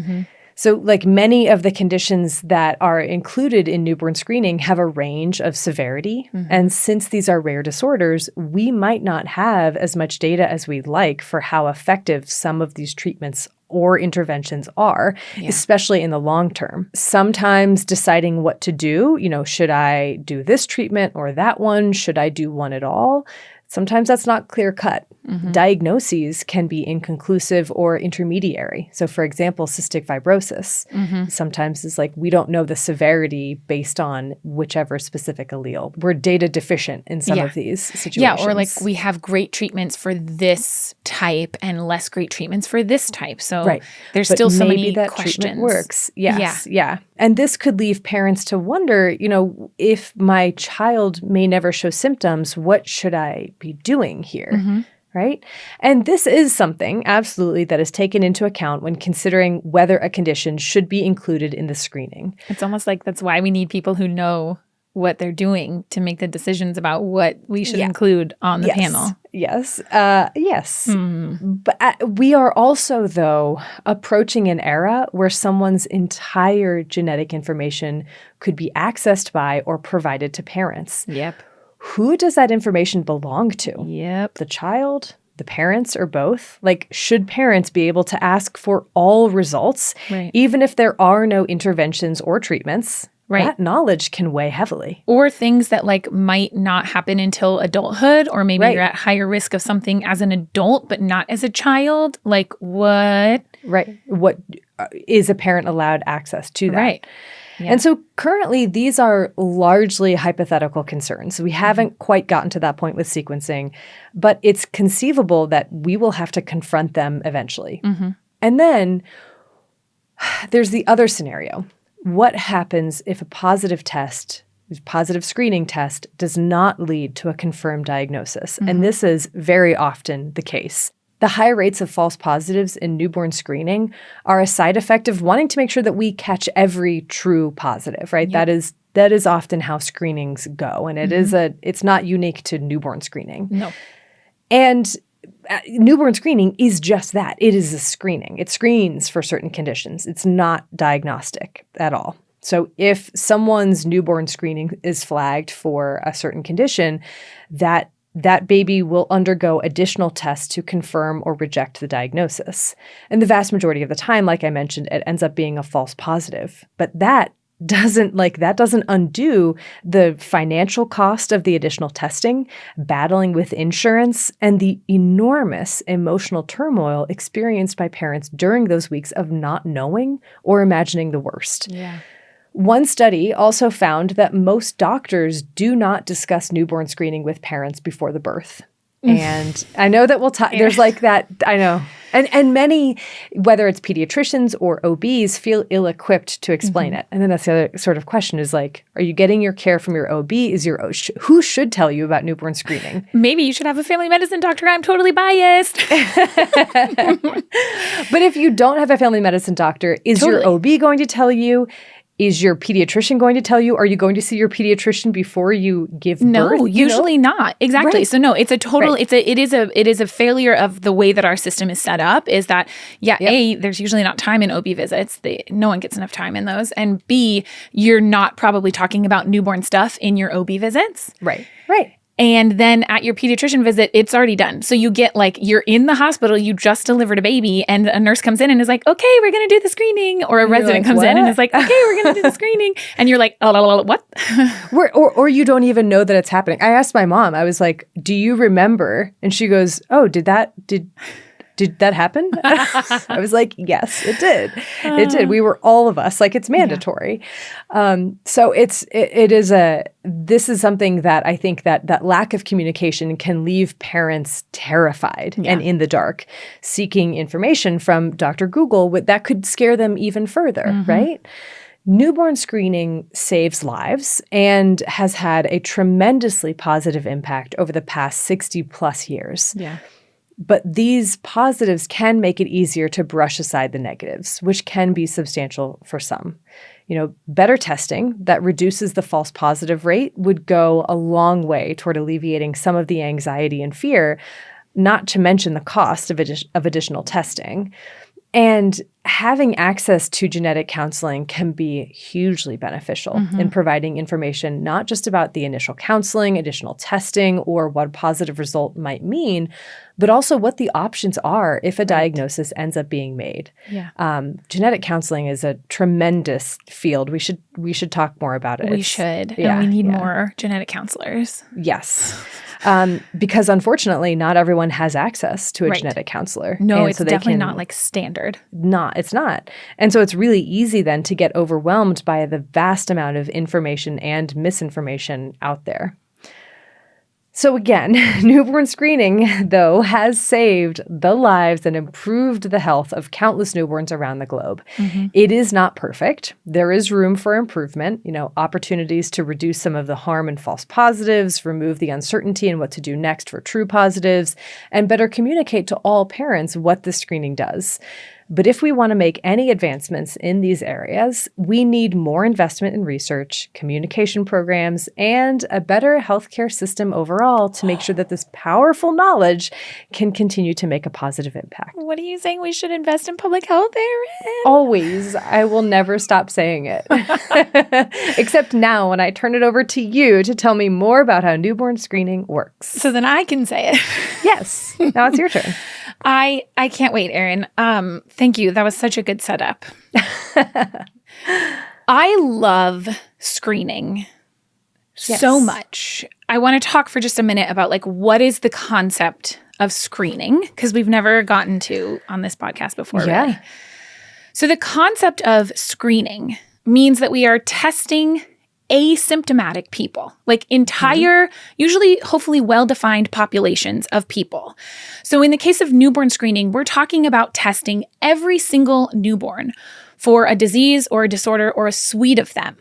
[SPEAKER 1] So like many of the conditions that are included in newborn screening have a range of severity. And since these are rare disorders, we might not have as much data as we'd like for how effective some of these treatments or interventions are, especially in the long term. Sometimes deciding what to do, you know, should I do this treatment or that one? Should I do one at all? Sometimes that's not clear cut. Diagnoses can be inconclusive or intermediary. So for example, cystic fibrosis sometimes is like, we don't know the severity based on whichever specific allele. We're data deficient in some of these situations.
[SPEAKER 2] Yeah, or like we have great treatments for this type and less great treatments for this type. So there's still so many questions.
[SPEAKER 1] Treatment works. Yes. Yeah. And this could leave parents to wonder, you know, if my child may never show symptoms, what should I be doing here? Right? And this is something, absolutely, that is taken into account when considering whether a condition should be included in the screening.
[SPEAKER 2] It's almost like that's why we need people who know what they're doing to make the decisions about what we should include on the panel.
[SPEAKER 1] Yes. But we are also, though, approaching an era where someone's entire genetic information could be accessed by or provided to parents.
[SPEAKER 2] Yep.
[SPEAKER 1] Who does that information belong to?
[SPEAKER 2] Yep.
[SPEAKER 1] The child, the parents or both? Like, should parents be able to ask for all results, even if there are no interventions or treatments? That knowledge can weigh heavily.
[SPEAKER 2] Or things that like might not happen until adulthood, or maybe you're at higher risk of something as an adult, but not as a child. Like what?
[SPEAKER 1] Right. What is a parent allowed access to that?
[SPEAKER 2] Right. Yeah.
[SPEAKER 1] And so currently, these are largely hypothetical concerns. We haven't quite gotten to that point with sequencing, but it's conceivable that we will have to confront them eventually. And then there's the other scenario. What happens if a positive screening test does not lead to a confirmed diagnosis? And this is very often the case. The high rates of false positives in newborn screening are a side effect of wanting to make sure that we catch every true positive, right? Yep. That is often how screenings go. And it's not unique to newborn screening.
[SPEAKER 2] No.
[SPEAKER 1] And newborn screening is just that. It is a screening. It screens for certain conditions. It's not diagnostic at all. So if someone's newborn screening is flagged for a certain condition, that baby will undergo additional tests to confirm or reject the diagnosis. And the vast majority of the time, like I mentioned, it ends up being a false positive. But that doesn't undo the financial cost of the additional testing, battling with insurance, and the enormous emotional turmoil experienced by parents during those weeks of not knowing or imagining the worst.
[SPEAKER 2] Yeah.
[SPEAKER 1] One study also found that most doctors do not discuss newborn screening with parents before the birth. And I know that there's like that, I know. And many, whether it's pediatricians or OBs, feel ill-equipped to explain it. And then that's the other sort of question is like, are you getting your care from your OB? Who should tell you about newborn screening?
[SPEAKER 2] Maybe you should have a family medicine doctor. I'm totally biased.
[SPEAKER 1] But if you don't have a family medicine doctor, is your OB going to tell you? Is your pediatrician going to tell you? Are you going to see your pediatrician before you give birth?
[SPEAKER 2] No, usually not. Exactly. Right. So no, it's a total, it is a failure of the way that our system is set up is that, there's usually not time in OB visits. No one gets enough time in those. And B, you're not probably talking about newborn stuff in your OB visits.
[SPEAKER 1] Right.
[SPEAKER 2] And then at your pediatrician visit, it's already done. So you get like, you're in the hospital, you just delivered a baby, and a nurse comes in and is like, okay, we're going to do the screening. Or a resident comes in and is like, okay, we're going to do the screening. And you're like, what?
[SPEAKER 1] or you don't even know that it's happening. I asked my mom, I was like, do you remember? And she goes, oh, did that happen? I was like, yes, it did. It did. We were all of us. Like, it's mandatory. So this is something that I think that lack of communication can leave parents terrified and in the dark, seeking information from Dr. Google that could scare them even further, right? Newborn screening saves lives and has had a tremendously positive impact over the past 60 plus years.
[SPEAKER 2] Yeah.
[SPEAKER 1] But these positives can make it easier to brush aside the negatives, which can be substantial for some. Better testing that reduces the false positive rate would go a long way toward alleviating some of the anxiety and fear, not to mention the cost of additional testing. And having access to genetic counseling can be hugely beneficial in providing information, not just about the initial counseling, additional testing, or what a positive result might mean, but also what the options are if a diagnosis ends up being made.
[SPEAKER 2] Yeah.
[SPEAKER 1] Genetic counseling is a tremendous field. We should talk more about it.
[SPEAKER 2] We should. And we need more genetic counselors.
[SPEAKER 1] Yes. Because unfortunately, not everyone has access to a genetic counselor.
[SPEAKER 2] No, it's definitely not like standard.
[SPEAKER 1] It's not. And so it's really easy then to get overwhelmed by the vast amount of information and misinformation out there. So again, newborn screening, though, has saved the lives and improved the health of countless newborns around the globe. It is not perfect. There is room for improvement, opportunities to reduce some of the harm and false positives, remove the uncertainty in what to do next for true positives, and better communicate to all parents what the screening does. But if we want to make any advancements in these areas, we need more investment in research, communication programs, and a better healthcare system overall to make sure that this powerful knowledge can continue to make a positive impact.
[SPEAKER 2] What are you saying? We should invest in public health, Erin?
[SPEAKER 1] Always. I will never stop saying it. Except now when I turn it over to you to tell me more about how newborn screening works.
[SPEAKER 2] So then I can say it.
[SPEAKER 1] Yes. Now it's your turn.
[SPEAKER 2] I can't wait, Erin. Thank you. That was such a good setup. I love screening so much. I want to talk for just a minute about like what is the concept of screening, because we've never gotten to on this podcast before.
[SPEAKER 1] Yeah.
[SPEAKER 2] Really. So the concept of screening means that we are testing asymptomatic people, like entire, usually hopefully well-defined populations of people. So in the case of newborn screening, we're talking about testing every single newborn for a disease or a disorder or a suite of them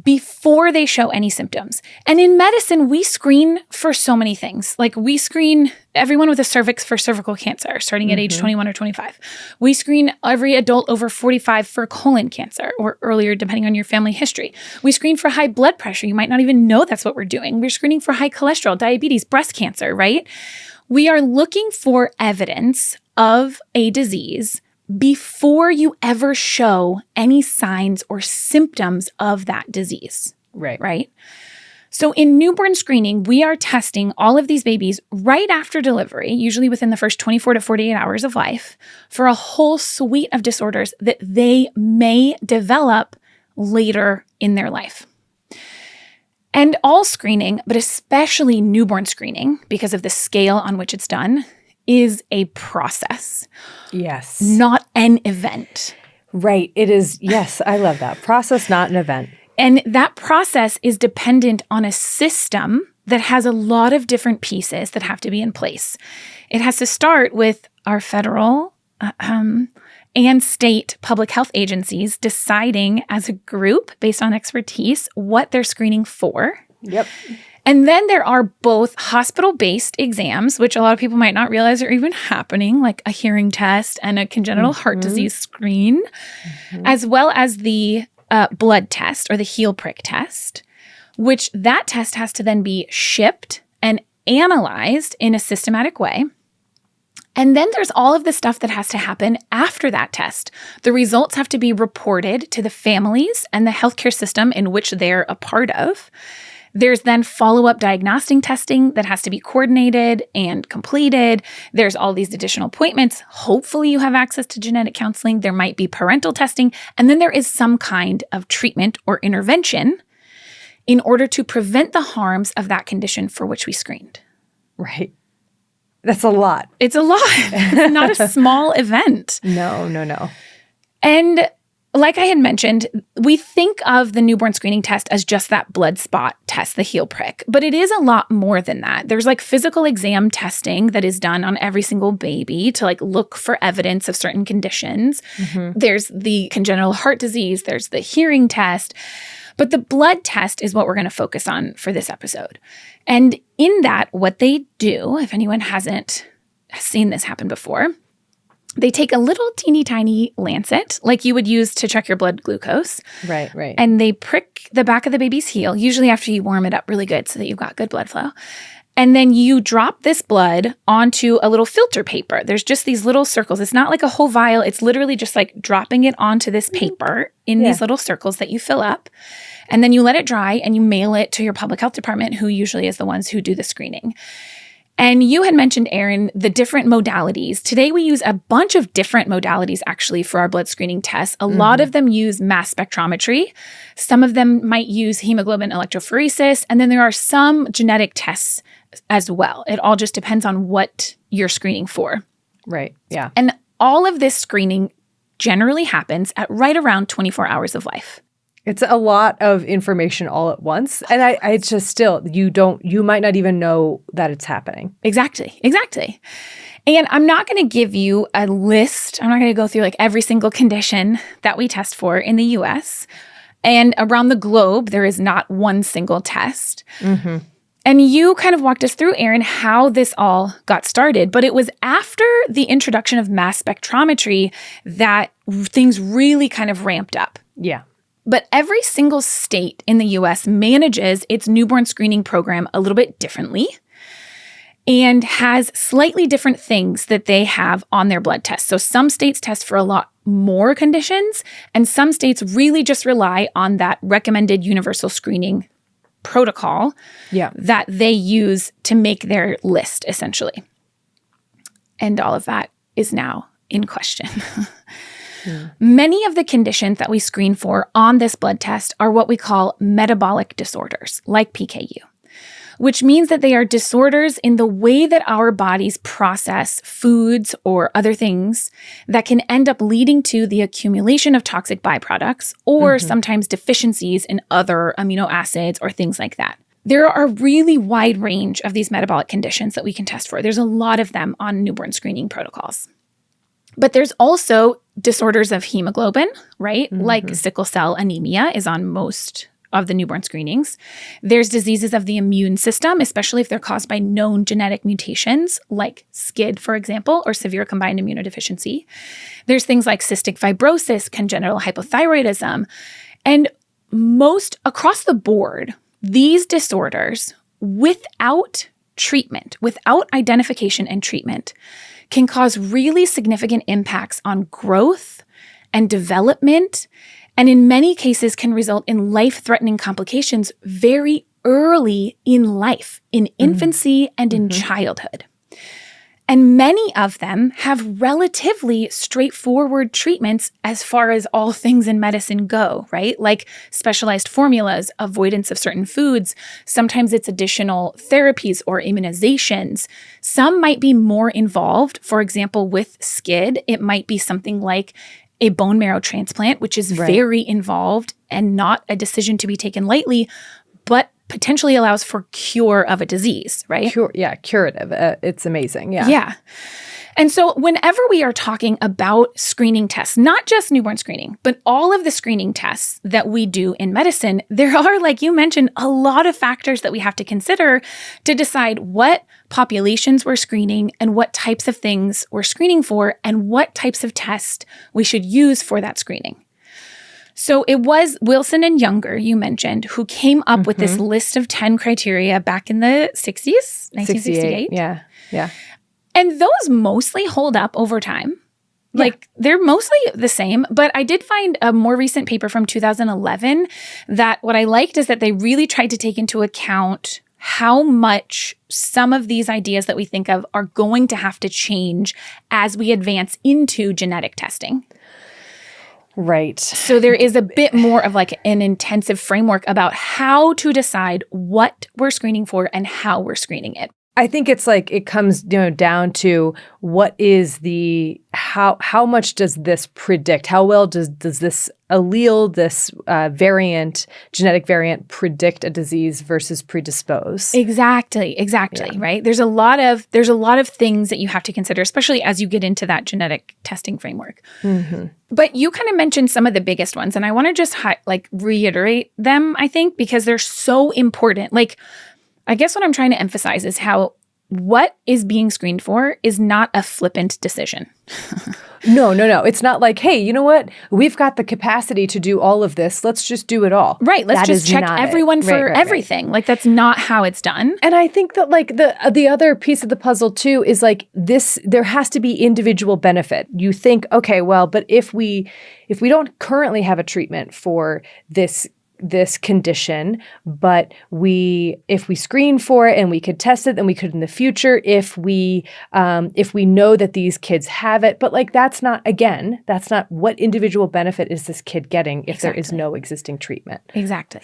[SPEAKER 2] before they show any symptoms. And in medicine, we screen for so many things. Like we screen everyone with a cervix for cervical cancer starting at age 21 or 25. We screen every adult over 45 for colon cancer or earlier, depending on your family history. We screen for high blood pressure. You might not even know that's what we're doing. We're screening for high cholesterol, diabetes, breast cancer, right? We are looking for evidence of a disease before you ever show any signs or symptoms of that disease. Right? So in newborn screening, we are testing all of these babies right after delivery, usually within the first 24 to 48 hours of life, for a whole suite of disorders that they may develop later in their life. And all screening, but especially newborn screening, because of the scale on which it's done, is a process.
[SPEAKER 1] Yes.
[SPEAKER 2] Not an event.
[SPEAKER 1] Right. It is. Yes, I love that. Process, not an event.
[SPEAKER 2] And that process is dependent on a system that has a lot of different pieces that have to be in place. It has to start with our federal and state public health agencies deciding as a group based on expertise what they're screening for.
[SPEAKER 1] Yep.
[SPEAKER 2] And then there are both hospital-based exams, which a lot of people might not realize are even happening, like a hearing test and a congenital heart disease screen, as well as the blood test or the heel prick test, which that test has to then be shipped and analyzed in a systematic way. And then there's all of the stuff that has to happen after that test. The results have to be reported to the families and the healthcare system in which they're a part of. There's then follow-up diagnostic testing that has to be coordinated and completed. There's all these additional appointments. Hopefully you have access to genetic counseling. There might be parental testing. And then there is some kind of treatment or intervention in order to prevent the harms of that condition for which we screened.
[SPEAKER 1] Right. That's a lot.
[SPEAKER 2] It's a lot. It's not a small event.
[SPEAKER 1] No.
[SPEAKER 2] And like I had mentioned, we think of the newborn screening test as just that blood spot test, the heel prick, but it is a lot more than that. There's like physical exam testing that is done on every single baby to like look for evidence of certain conditions. There's the congenital heart disease, there's the hearing test, but the blood test is what we're going to focus on for this episode. And in that, what they do, if anyone hasn't seen this happen before, they take a little teeny tiny lancet, like you would use to check your blood glucose.
[SPEAKER 1] Right.
[SPEAKER 2] And they prick the back of the baby's heel, usually after you warm it up really good so that you've got good blood flow. And then you drop this blood onto a little filter paper. There's just these little circles. It's not like a whole vial. It's literally just like dropping it onto this paper in these little circles that you fill up. And then you let it dry and you mail it to your public health department, who usually is the ones who do the screening. And you had mentioned, Erin, the different modalities. Today we use a bunch of different modalities actually for our blood screening tests. A lot of them use mass spectrometry. Some of them might use hemoglobin electrophoresis. And then there are some genetic tests as well. It all just depends on what you're screening for.
[SPEAKER 1] Right. Yeah.
[SPEAKER 2] And all of this screening generally happens at right around 24 hours of life.
[SPEAKER 1] It's a lot of information all at once. And I just still, you might not even know that it's happening.
[SPEAKER 2] Exactly. And I'm not going to give you a list. I'm not going to go through like every single condition that we test for in the US. And around the globe, there is not one single test. And you kind of walked us through, Erin, how this all got started. But it was after the introduction of mass spectrometry that things really kind of ramped up.
[SPEAKER 1] Yeah.
[SPEAKER 2] But every single state in the U.S. manages its newborn screening program a little bit differently and has slightly different things that they have on their blood tests. So some states test for a lot more conditions, and some states really just rely on that recommended universal screening protocol that they use to make their list, essentially. And all of that is now in question. Many of the conditions that we screen for on this blood test are what we call metabolic disorders, like PKU, which means that they are disorders in the way that our bodies process foods or other things that can end up leading to the accumulation of toxic byproducts or sometimes deficiencies in other amino acids or things like that. There are a really wide range of these metabolic conditions that we can test for. There's a lot of them on newborn screening protocols. But there's also disorders of hemoglobin, right? Like sickle cell anemia is on most of the newborn screenings. There's diseases of the immune system, especially if they're caused by known genetic mutations, like SCID, for example, or severe combined immunodeficiency. There's things like cystic fibrosis, congenital hypothyroidism, and most across the board, these disorders, without treatment, without identification and treatment, can cause really significant impacts on growth and development, and in many cases can result in life-threatening complications very early in life, in infancy and in childhood. And many of them have relatively straightforward treatments as far as all things in medicine go, right? Like specialized formulas, avoidance of certain foods. Sometimes it's additional therapies or immunizations. Some might be more involved. For example, with SCID, it might be something like a bone marrow transplant, which is very involved and not a decision to be taken lightly, but potentially allows for cure of a disease, right?
[SPEAKER 1] Curative. It's amazing.
[SPEAKER 2] Yeah. And so whenever we are talking about screening tests, not just newborn screening, but all of the screening tests that we do in medicine, there are, like you mentioned, a lot of factors that we have to consider to decide what populations we're screening and what types of things we're screening for and what types of tests we should use for that screening. So it was Wilson and Younger, you mentioned, who came up with this list of 10 criteria back in the 60s, 1968.
[SPEAKER 1] Yeah.
[SPEAKER 2] And those mostly hold up over time. Like, they're mostly the same. But I did find a more recent paper from 2011 that what I liked is that they really tried to take into account how much some of these ideas that we think of are going to have to change as we advance into genetic testing.
[SPEAKER 1] Right.
[SPEAKER 2] So there is a bit more of like an intensive framework about how to decide what we're screening for and how we're screening it.
[SPEAKER 1] I think it's like it comes down to what is the how much does this predict? How well does this allele, this genetic variant predict a disease versus predispose?
[SPEAKER 2] Exactly, right? There's a lot of things that you have to consider, especially as you get into that genetic testing framework. But you kind of mentioned some of the biggest ones, and I want to just reiterate them, I think, because they're so important. Like, I guess what I'm trying to emphasize is how what is being screened for is not a flippant decision.
[SPEAKER 1] No. It's not like, hey, you know what? We've got the capacity to do all of this. Let's just do it all.
[SPEAKER 2] Right. Let's just check everyone for everything. Like, that's not how it's done.
[SPEAKER 1] And I think that like the other piece of the puzzle too is like this, there has to be individual benefit. You think, okay, well, but if we don't currently have a treatment for this condition, but if we screen for it and we could test it, then we could in the future if we know that these kids have it. But like that's not what individual benefit is this kid getting if there is no existing treatment.
[SPEAKER 2] Exactly.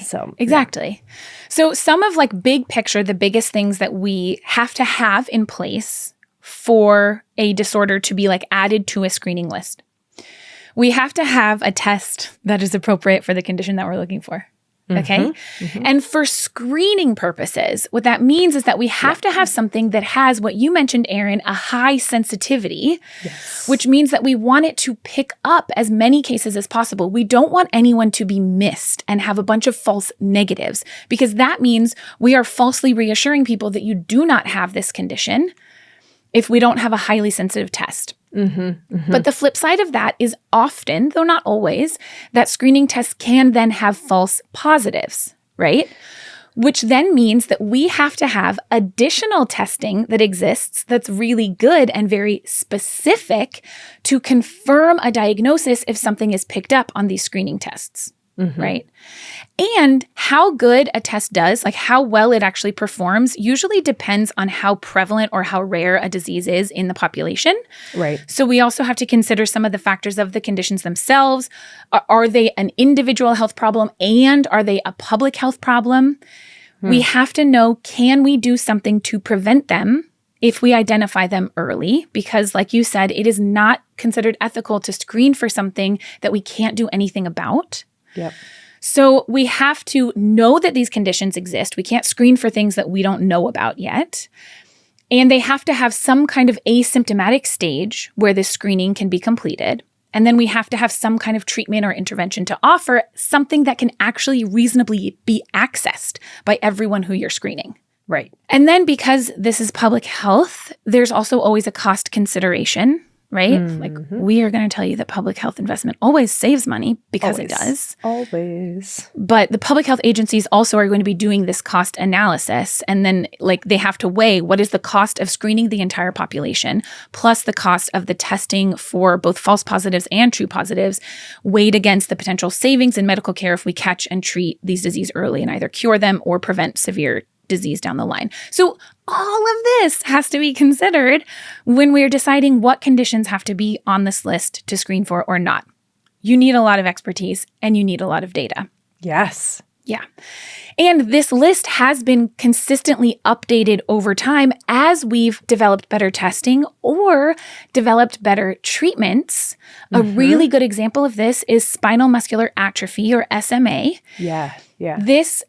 [SPEAKER 2] So some of like big picture, the biggest things that we have to have in place for a disorder to be like added to a screening list. We have to have a test that is appropriate for the condition that we're looking for. Okay. And for screening purposes, what that means is that we have to have something that has what you mentioned, Erin, a high sensitivity, which means that we want it to pick up as many cases as possible. We don't want anyone to be missed and have a bunch of false negatives, because that means we are falsely reassuring people that you do not have this condition if we don't have a highly sensitive test. But the flip side of that is often, though not always, that screening tests can then have false positives, right? Which then means that we have to have additional testing that exists that's really good and very specific to confirm a diagnosis if something is picked up on these screening tests. Right? And how good a test does, like how well it actually performs, usually depends on how prevalent or how rare a disease is in the population.
[SPEAKER 1] Right.
[SPEAKER 2] So we also have to consider some of the factors of the conditions themselves. Are they an individual health problem and are they a public health problem? We have to know, can we do something to prevent them if we identify them early? Because like you said, it is not considered ethical to screen for something that we can't do anything about.
[SPEAKER 1] Yep.
[SPEAKER 2] So we have to know that these conditions exist. We can't screen for things that we don't know about yet. And they have to have some kind of asymptomatic stage where this screening can be completed. And then we have to have some kind of treatment or intervention to offer, something that can actually reasonably be accessed by everyone who you're screening.
[SPEAKER 1] Right.
[SPEAKER 2] And then because this is public health, there's also always a cost consideration. Right? Like we are going to tell you that public health investment always saves money because it does.
[SPEAKER 1] Always.
[SPEAKER 2] But the public health agencies also are going to be doing this cost analysis. And then like they have to weigh what is the cost of screening the entire population plus the cost of the testing for both false positives and true positives weighed against the potential savings in medical care if we catch and treat these diseases early and either cure them or prevent severe disease down the line. So all of this has to be considered when we're deciding what conditions have to be on this list to screen for or not. You need a lot of expertise and you need a lot of data.
[SPEAKER 1] Yes.
[SPEAKER 2] Yeah. And this list has been consistently updated over time as we've developed better testing or developed better treatments. A really good example of this is spinal muscular atrophy, or SMA.
[SPEAKER 1] Yeah.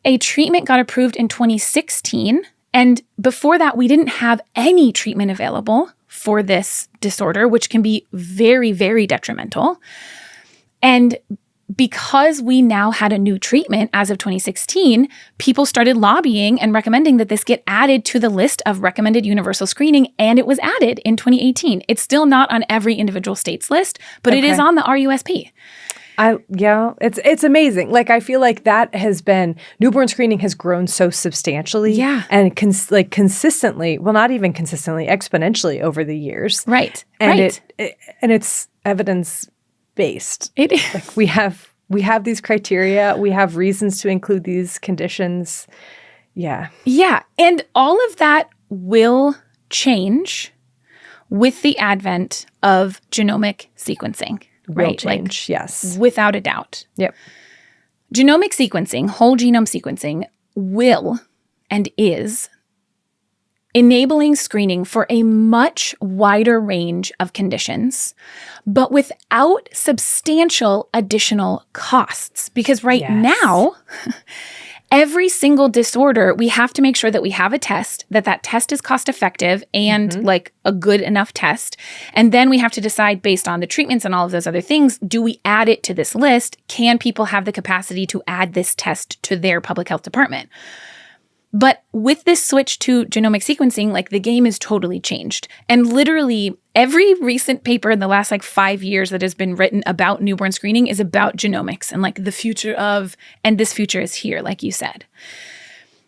[SPEAKER 2] A treatment got approved in 2016. And before that, we didn't have any treatment available for this disorder, which can be very, very detrimental. And because we now had a new treatment as of 2016, people started lobbying and recommending that this get added to the list of recommended universal screening, and it was added in 2018. It's still not on every individual state's list, but it is on the RUSP.
[SPEAKER 1] It's amazing. Like, I feel like that has been, newborn screening has grown so substantially and consistently, well, not even consistently, exponentially over the years.
[SPEAKER 2] Right.
[SPEAKER 1] And it's evidence-based.
[SPEAKER 2] It is.
[SPEAKER 1] Like we have these criteria, we have reasons to include these conditions. Yeah.
[SPEAKER 2] Yeah. And all of that will change with the advent of genomic sequencing.
[SPEAKER 1] Will change, yes.
[SPEAKER 2] Without a doubt.
[SPEAKER 1] Yep.
[SPEAKER 2] Genomic sequencing, whole genome sequencing, will and is enabling screening for a much wider range of conditions, but without substantial additional costs. Because now, every single disorder, we have to make sure that we have a test, that test is cost effective and like a good enough test. And then we have to decide based on the treatments and all of those other things, do we add it to this list? Can people have the capacity to add this test to their public health department? But with this switch to genomic sequencing, like the game is totally changed. And literally every recent paper in the last 5 years that has been written about newborn screening is about genomics and the future of, and this future is here, like you said.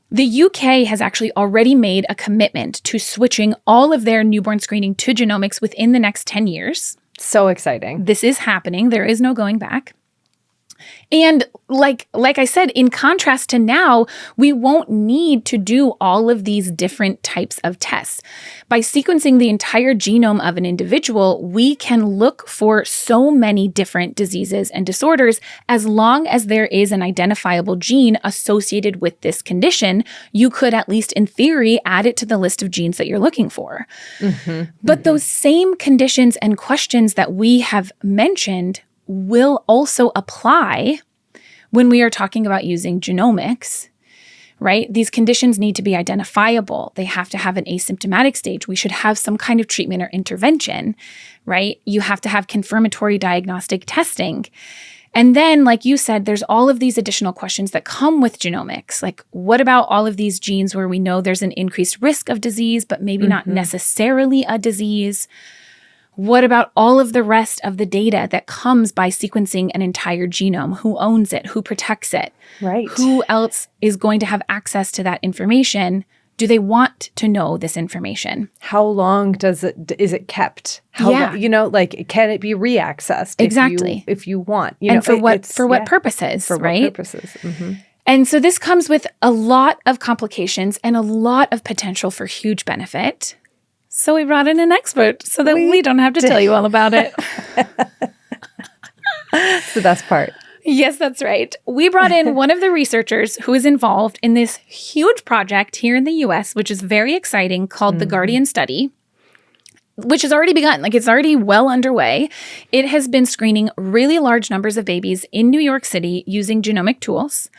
[SPEAKER 2] The UK has actually already made a commitment to switching all of their newborn screening to genomics within the next 10 years.
[SPEAKER 1] So exciting.
[SPEAKER 2] This is happening. There is no going back. And like I said, in contrast to now, we won't need to do all of these different types of tests. By sequencing the entire genome of an individual, we can look for so many different diseases and disorders. As long as there is an identifiable gene associated with this condition, you could, at least in theory, add it to the list of genes that you're looking for. But those same conditions and questions that we have mentioned will also apply when we are talking about using genomics, right? These conditions need to be identifiable. They have to have an asymptomatic stage. We should have some kind of treatment or intervention, right? You have to have confirmatory diagnostic testing. And then, like you said, there's all of these additional questions that come with genomics. Like, what about all of these genes where we know there's an increased risk of disease, but maybe not necessarily a disease? What about all of the rest of the data that comes by sequencing an entire genome? Who owns it? Who protects it?
[SPEAKER 1] Right.
[SPEAKER 2] Who else is going to have access to that information? Do they want to know this information?
[SPEAKER 1] How long is it kept? How long, can it be reaccessed?
[SPEAKER 2] Exactly.
[SPEAKER 1] If you want,
[SPEAKER 2] and for what purposes,
[SPEAKER 1] for
[SPEAKER 2] right?
[SPEAKER 1] what purposes? Mm-hmm.
[SPEAKER 2] And so this comes with a lot of complications and a lot of potential for huge benefit. So we brought in an expert so that we don't have to tell you all about it.
[SPEAKER 1] That's the best part.
[SPEAKER 2] Yes, that's right. We brought in one of the researchers who is involved in this huge project here in the US, which is very exciting, called the Guardian Study, which has already begun. Like, it's already well underway. It has been screening really large numbers of babies in New York City using genomic tools.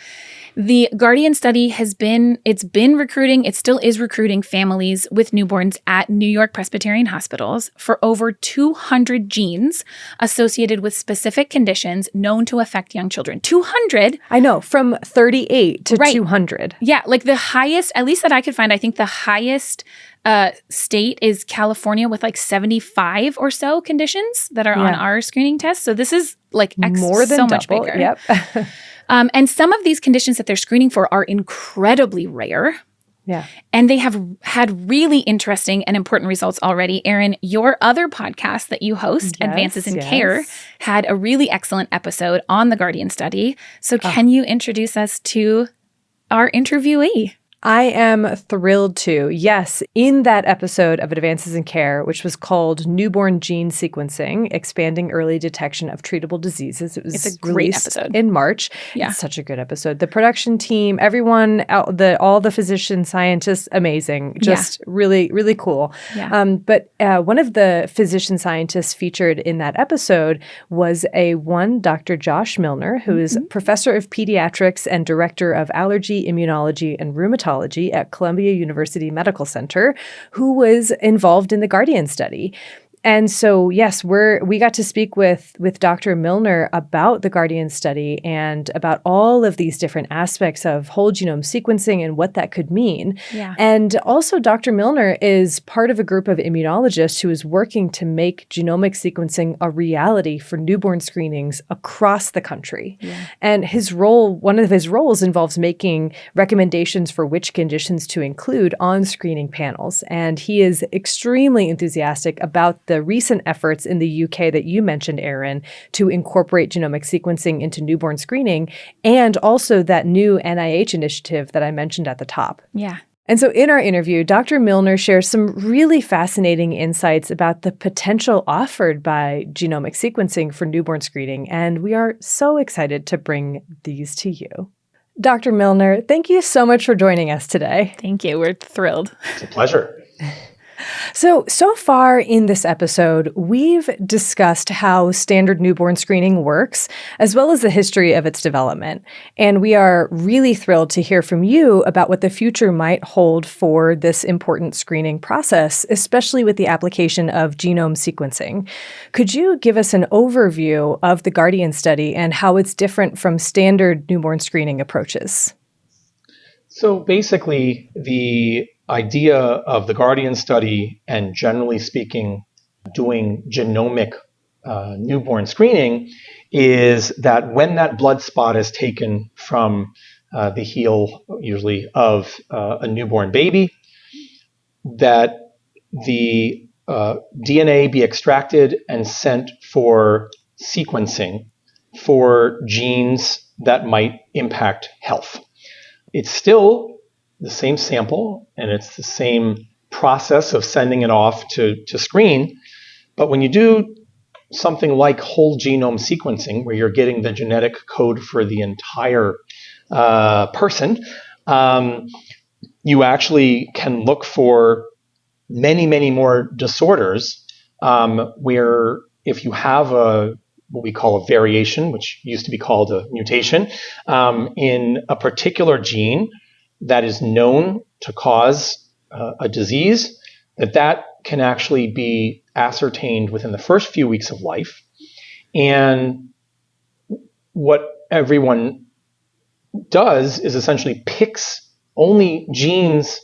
[SPEAKER 2] The Guardian study it still is recruiting families with newborns at New York-Presbyterian hospitals for over 200 genes associated with specific conditions known to affect young children. 200?
[SPEAKER 1] I know, from 38 to 200.
[SPEAKER 2] Yeah, like the highest, at least that I could find, I think the highest state is California with like 75 or so conditions that are on our screening test. So this is like
[SPEAKER 1] more than
[SPEAKER 2] so
[SPEAKER 1] double.
[SPEAKER 2] Much bigger.
[SPEAKER 1] Yep.
[SPEAKER 2] And some of these conditions that they're screening for are incredibly rare.
[SPEAKER 1] Yeah.
[SPEAKER 2] And they have had really interesting and important results already. Erin, your other podcast that you host, Advances in Care, had a really excellent episode on the Guardian study. So can you introduce us to our interviewee?
[SPEAKER 1] I am thrilled to. Yes, in that episode of Advances in Care, which was called Newborn Gene Sequencing, Expanding Early Detection of Treatable Diseases.
[SPEAKER 2] It's a great episode.
[SPEAKER 1] In March.
[SPEAKER 2] Yeah.
[SPEAKER 1] It's such a good episode. The production team, everyone, all the physicians, scientists, amazing. Just really, really cool.
[SPEAKER 2] Yeah.
[SPEAKER 1] But one of the physician scientists featured in that episode was Dr. Josh Milner, who is professor of pediatrics and director of allergy, immunology, and rheumatology at Columbia University Medical Center, who was involved in the Guardian study. And so, yes, we got to speak with Dr. Milner about the Guardian study and about all of these different aspects of whole genome sequencing and what that could mean.
[SPEAKER 2] Yeah.
[SPEAKER 1] And also, Dr. Milner is part of a group of immunologists who is working to make genomic sequencing a reality for newborn screenings across the country.
[SPEAKER 2] Yeah.
[SPEAKER 1] And one of his roles involves making recommendations for which conditions to include on screening panels. And he is extremely enthusiastic about the recent efforts in the UK that you mentioned, Erin, to incorporate genomic sequencing into newborn screening, and also that new NIH initiative that I mentioned at the top.
[SPEAKER 2] Yeah.
[SPEAKER 1] And so in our interview, Dr. Milner shares some really fascinating insights about the potential offered by genomic sequencing for newborn screening, and we are so excited to bring these to you. Dr. Milner, thank you so much for joining us today.
[SPEAKER 2] Thank you. We're thrilled.
[SPEAKER 4] It's a pleasure.
[SPEAKER 1] So far in this episode, we've discussed how standard newborn screening works, as well as the history of its development. And we are really thrilled to hear from you about what the future might hold for this important screening process, especially with the application of genome sequencing. Could you give us an overview of the Guardian study and how it's different from standard newborn screening approaches?
[SPEAKER 4] So basically, the idea of the Guardian study and, generally speaking, doing genomic newborn screening is that when that blood spot is taken from the heel, usually of a newborn baby, that the DNA be extracted and sent for sequencing for genes that might impact health. It's still the same sample, and it's the same process of sending it off to screen. But when you do something like whole genome sequencing, where you're getting the genetic code for the entire person, you actually can look for many, many more disorders where if you have a what we call a variation, which used to be called a mutation, in a particular gene that is known to cause a disease, that can actually be ascertained within the first few weeks of life. And what everyone does is essentially picks only genes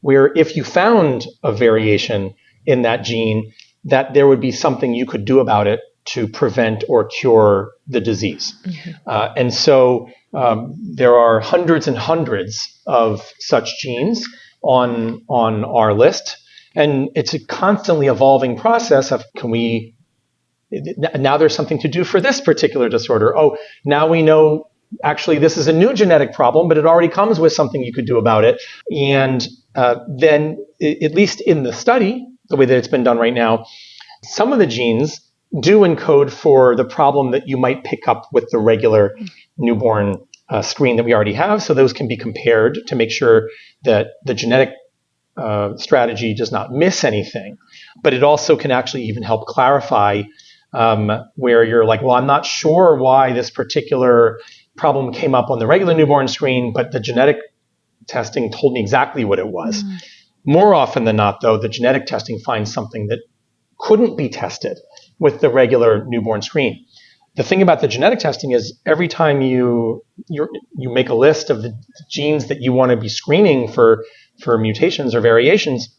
[SPEAKER 4] where if you found a variation in that gene, that there would be something you could do about it to prevent or cure the disease. And so there are hundreds and hundreds of such genes on our list. And it's a constantly evolving process of, now there's something to do for this particular disorder. Oh, now we know actually this is a new genetic problem, but it already comes with something you could do about it. And then, at least in the study, the way that it's been done right now, some of the genes do encode for the problem that you might pick up with the regular newborn screen that we already have. So those can be compared to make sure that the genetic strategy does not miss anything. But it also can actually even help clarify where you're like, well, I'm not sure why this particular problem came up on the regular newborn screen, but the genetic testing told me exactly what it was. More often than not, though, the genetic testing finds something that couldn't be tested with the regular newborn screen. The thing about the genetic testing is every time you make a list of the genes that you want to be screening for mutations or variations,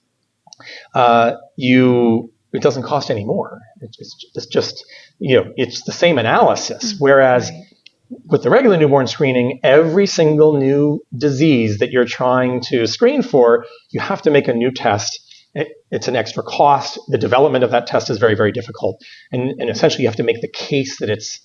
[SPEAKER 4] it doesn't cost any more. It's just it's the same analysis. Whereas with the regular newborn screening, every single new disease that you're trying to screen for, you have to make a new test. It's an extra cost. The development of that test is very, very difficult. And essentially you have to make the case that it's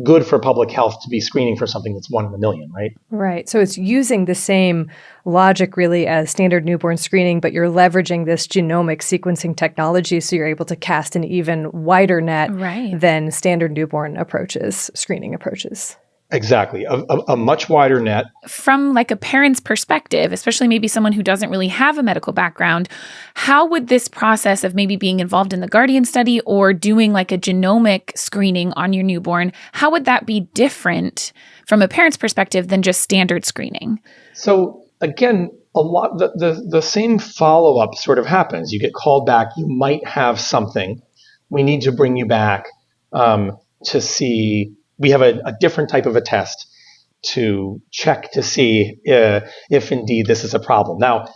[SPEAKER 4] good for public health to be screening for something that's 1 in a million, right?
[SPEAKER 1] Right. So it's using the same logic really as standard newborn screening, but you're leveraging this genomic sequencing technology so you're able to cast an even wider net than standard newborn approaches, screening approaches.
[SPEAKER 4] Exactly. A much wider net.
[SPEAKER 2] From like a parent's perspective, especially maybe someone who doesn't really have a medical background, how would this process of maybe being involved in the Guardian study or doing like a genomic screening on your newborn, how would that be different from a parent's perspective than just standard screening?
[SPEAKER 4] So again, the same follow-up sort of happens. You get called back. You might have something. We need to bring you back to see. We have a different type of a test to check to see if indeed this is a problem. Now,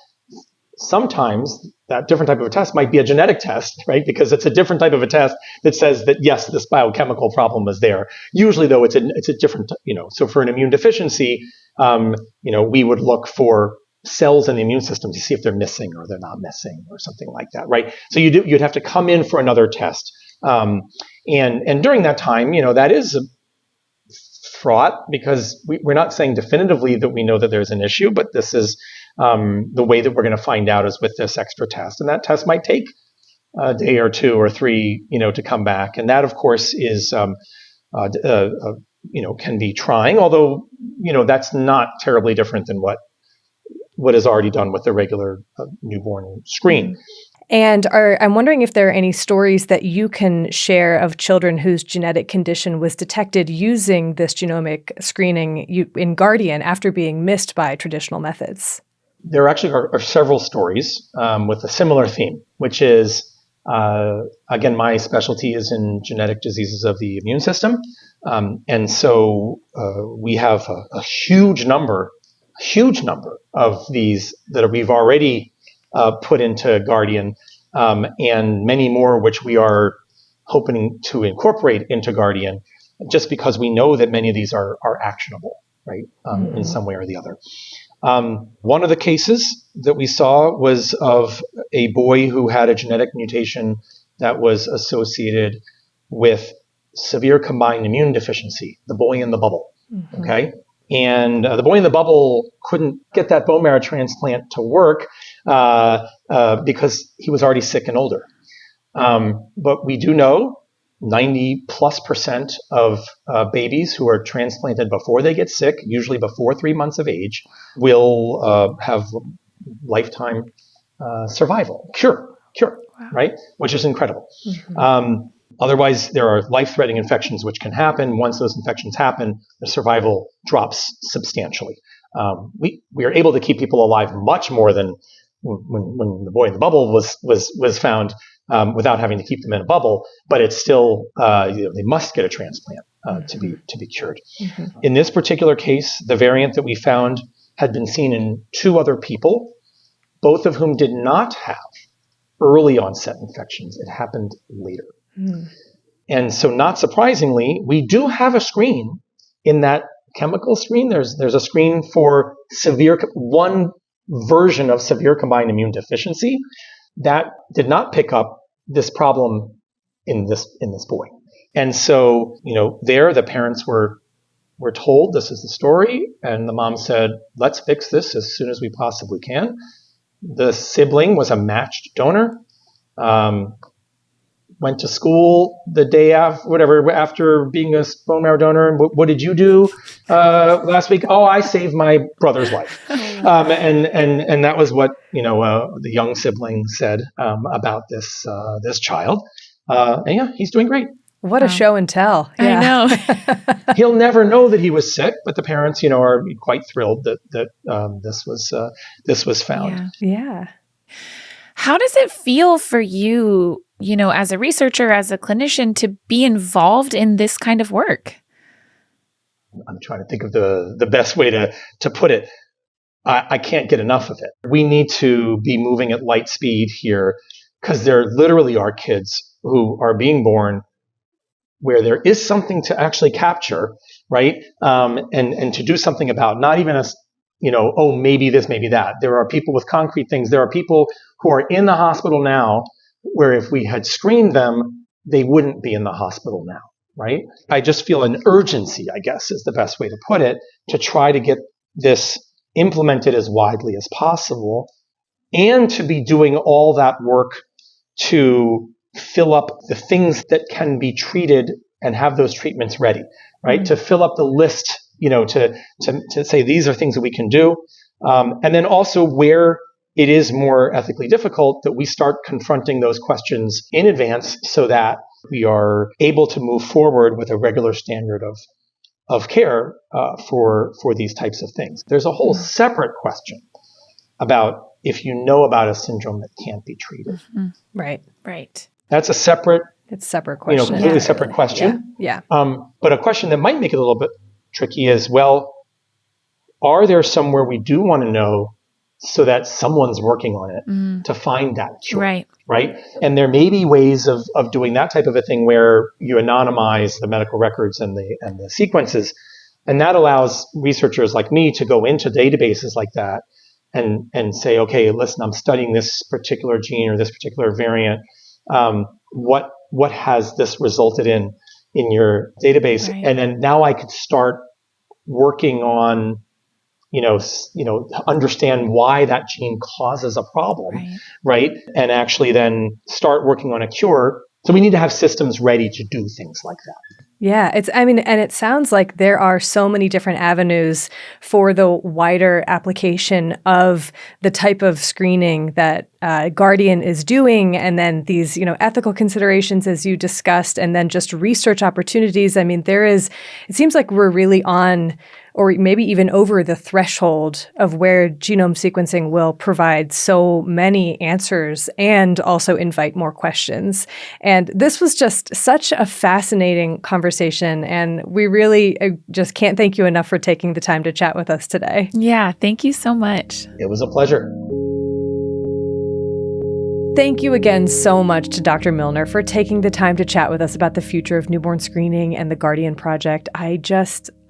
[SPEAKER 4] sometimes that different type of a test might be a genetic test, right? Because it's a different type of a test that says that, yes, this biochemical problem is there. Usually, though, it's a different, so for an immune deficiency, we would look for cells in the immune system to see if they're missing or they're not missing or something like that, right? So you'd have to come in for another test. And during that time, that is fraught because we're not saying definitively that we know that there's an issue, but this is the way that we're going to find out is with this extra test. And that test might take a day or 2 or 3, to come back. And that, of course, is, can be trying, although, that's not terribly different than what is already done with the regular newborn screen.
[SPEAKER 1] And I'm wondering if there are any stories that you can share of children whose genetic condition was detected using this genomic screening in Guardian after being missed by traditional methods.
[SPEAKER 4] There actually are several stories with a similar theme, which is, again, my specialty is in genetic diseases of the immune system. And so we have a huge number of these that we've already put into Guardian, and many more which we are hoping to incorporate into Guardian, just because we know that many of these are actionable, right, in some way or the other. One of the cases that we saw was of a boy who had a genetic mutation that was associated with severe combined immune deficiency, the boy in the bubble, okay? And the boy in the bubble couldn't get that bone marrow transplant to work because he was already sick and older. But we do know 90+% of babies who are transplanted before they get sick, usually before 3 months of age, will have lifetime survival, cure, wow. Right? Which is incredible. Otherwise, there are life-threatening infections which can happen. Once those infections happen, the survival drops substantially. We are able to keep people alive much more than when the boy in the bubble was found without having to keep them in a bubble. But it's still they must get a transplant to be cured. Mm-hmm. In this particular case, the variant that we found had been seen in 2 other people, both of whom did not have early onset infections. It happened later. Mm. And so not surprisingly, we do have a screen in that chemical screen. There's a screen for one version of severe combined immune deficiency that did not pick up this problem in this boy. And so, there the parents were told this is the story, and the mom said, let's fix this as soon as we possibly can. The sibling was a matched donor. Went to school the day after being a bone marrow donor. And what did you do last week? Oh, I saved my brother's life. And that was what the young sibling said about this child. And yeah, he's doing great.
[SPEAKER 1] What a show and tell. Yeah.
[SPEAKER 2] I know.
[SPEAKER 4] He'll never know that he was sick, but the parents, are quite thrilled that this was found.
[SPEAKER 1] Yeah.
[SPEAKER 2] How does it feel for you, as a researcher, as a clinician, to be involved in this kind of work?
[SPEAKER 4] I'm trying to think of the best way to put it. I can't get enough of it. We need to be moving at light speed here, because there literally are kids who are being born where there is something to actually capture, right? And to do something about, not even as, maybe this, maybe that. There are people with concrete things. There are people who are in the hospital now where if we had screened them, they wouldn't be in the hospital now, right? I just feel an urgency, I guess, is the best way to put it, to try to get this implemented as widely as possible, and to be doing all that work to fill up the things that can be treated and have those treatments ready, right? Mm-hmm. To fill up the list, to say these are things that we can do. And then also where it is more ethically difficult, that we start confronting those questions in advance so that we are able to move forward with a regular standard of care for these types of things. There's a whole separate question about if you know about a syndrome that can't be treated.
[SPEAKER 2] Mm-hmm. Right.
[SPEAKER 4] That's a separate
[SPEAKER 1] question.
[SPEAKER 4] Completely separate question.
[SPEAKER 1] Yeah.
[SPEAKER 4] But a question that might make it a little bit tricky is, well, are there somewhere we do want to know so that someone's working on it to find that cure? Right. And there may be ways of doing that type of a thing where you anonymize the medical records and the sequences. And that allows researchers like me to go into databases like that and say, okay, listen, I'm studying this particular gene or this particular variant. What has this resulted in your database? Right. And then now I could start working on, understand why that gene causes a problem, right? And actually then start working on a cure. So we need to have systems ready to do things like that.
[SPEAKER 1] Yeah, and it sounds like there are so many different avenues for the wider application of the type of screening that Guardian is doing, and then these, ethical considerations as you discussed, and then just research opportunities. I mean, it seems like we're really on, or maybe even over the threshold of where genome sequencing will provide so many answers and also invite more questions. And this was just such a fascinating conversation, and we really just can't thank you enough for taking the time to chat with us today.
[SPEAKER 2] Yeah, thank you so much.
[SPEAKER 4] It was a pleasure.
[SPEAKER 1] Thank you again so much to Dr. Milner for taking the time to chat with us about the future of newborn screening and the Guardian Project.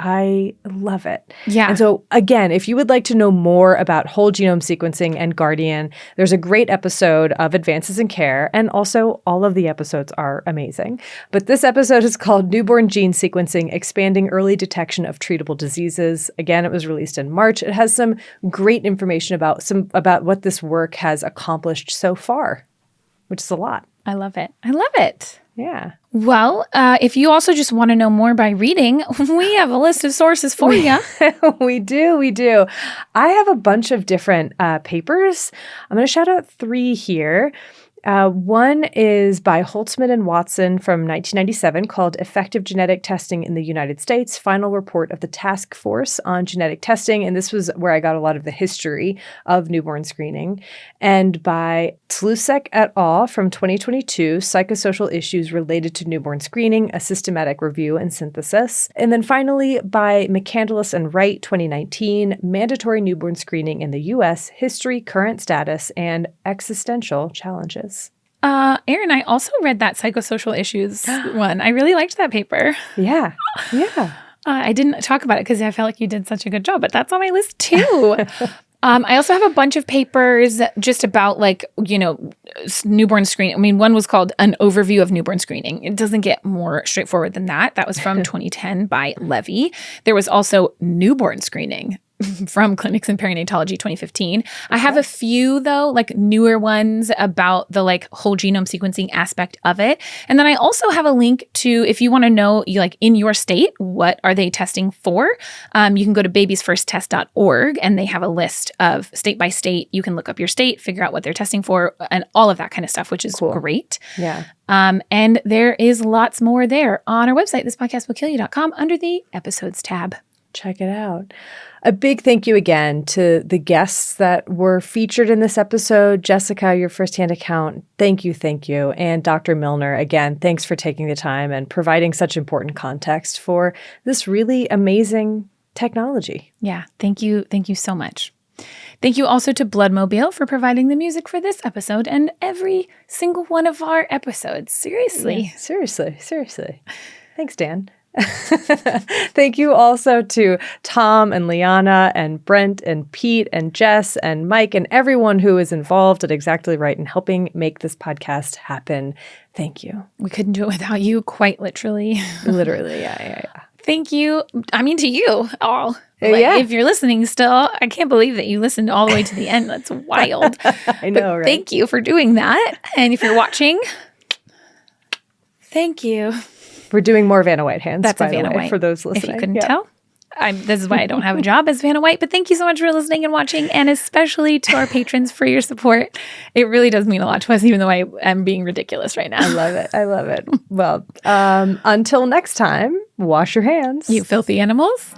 [SPEAKER 1] I love it.
[SPEAKER 2] Yeah.
[SPEAKER 1] And so again, if you would like to know more about whole genome sequencing and Guardian, there's a great episode of Advances in Care, and also all of the episodes are amazing. But this episode is called Newborn Gene Sequencing, Expanding Early Detection of Treatable Diseases. Again, it was released in March. It has some great information about what this work has accomplished so far, which is a lot.
[SPEAKER 2] I love it.
[SPEAKER 1] Yeah.
[SPEAKER 2] Well, if you also just want to know more by reading, we have a list of sources for you.
[SPEAKER 1] We do. I have a bunch of different papers. I'm going to shout out 3 here. One is by Holtzman and Watson from 1997 called Effective Genetic Testing in the United States, Final Report of the Task Force on Genetic Testing. And this was where I got a lot of the history of newborn screening. And by Tlusek et al. From 2022, Psychosocial Issues Related to Newborn Screening, A Systematic Review and Synthesis. And then finally by McCandless and Wright, 2019, Mandatory Newborn Screening in the U.S., History, Current Status, and Existential Challenges.
[SPEAKER 2] Erin, I also read that psychosocial issues one. I really liked that paper.
[SPEAKER 1] Yeah.
[SPEAKER 2] I didn't talk about it because I felt like you did such a good job, but that's on my list too. I also have a bunch of papers just about newborn screening. I mean, one was called An Overview of Newborn Screening. It doesn't get more straightforward than that. That was from 2010 by Levy. There was also Newborn Screening from Clinics in Perinatology 2015. Okay. I have a few, though, newer ones about the whole genome sequencing aspect of it. And then I also have a link to, if you want to know, in your state, what are they testing for? You can go to babiesfirsttest.org, and they have a list of state by state. You can look up your state, figure out what they're testing for, and all of that kind of stuff, which is great.
[SPEAKER 1] Yeah.
[SPEAKER 2] And there is lots more there on our website, thispodcastwillkillyou.com, under the episodes tab.
[SPEAKER 1] Check it out. A big thank you again to the guests that were featured in this episode. Jessica, your firsthand account, thank you. And Dr. Milner, again, thanks for taking the time and providing such important context for this really amazing technology.
[SPEAKER 2] Yeah, thank you. Thank you so much. Thank you also to Bloodmobile for providing the music for this episode and every single one of our episodes. Seriously.
[SPEAKER 1] Yeah, seriously. Thanks, Dan. Thank you also to Tom and Liana and Brent and Pete and Jess and Mike and everyone who is involved at Exactly Right in helping make this podcast happen. Thank you.
[SPEAKER 2] We couldn't do it without you, quite literally.
[SPEAKER 1] Literally, yeah.
[SPEAKER 2] Thank you. I mean, to you all. If you're listening still, I can't believe that you listened all the way to the end. That's wild.
[SPEAKER 1] I know, right?
[SPEAKER 2] Thank you for doing that. And if you're watching, thank you.
[SPEAKER 1] We're doing more Vanna White hands,
[SPEAKER 2] That's
[SPEAKER 1] by
[SPEAKER 2] a Vanna
[SPEAKER 1] the way,
[SPEAKER 2] White.
[SPEAKER 1] for those listening.
[SPEAKER 2] If you couldn't tell. This is why I don't have a job as Vanna White, but thank you so much for listening and watching, and especially to our patrons for your support. It really does mean a lot to us, even though I am being ridiculous right now.
[SPEAKER 1] I love it. Well, until next time, wash your hands.
[SPEAKER 2] You filthy animals.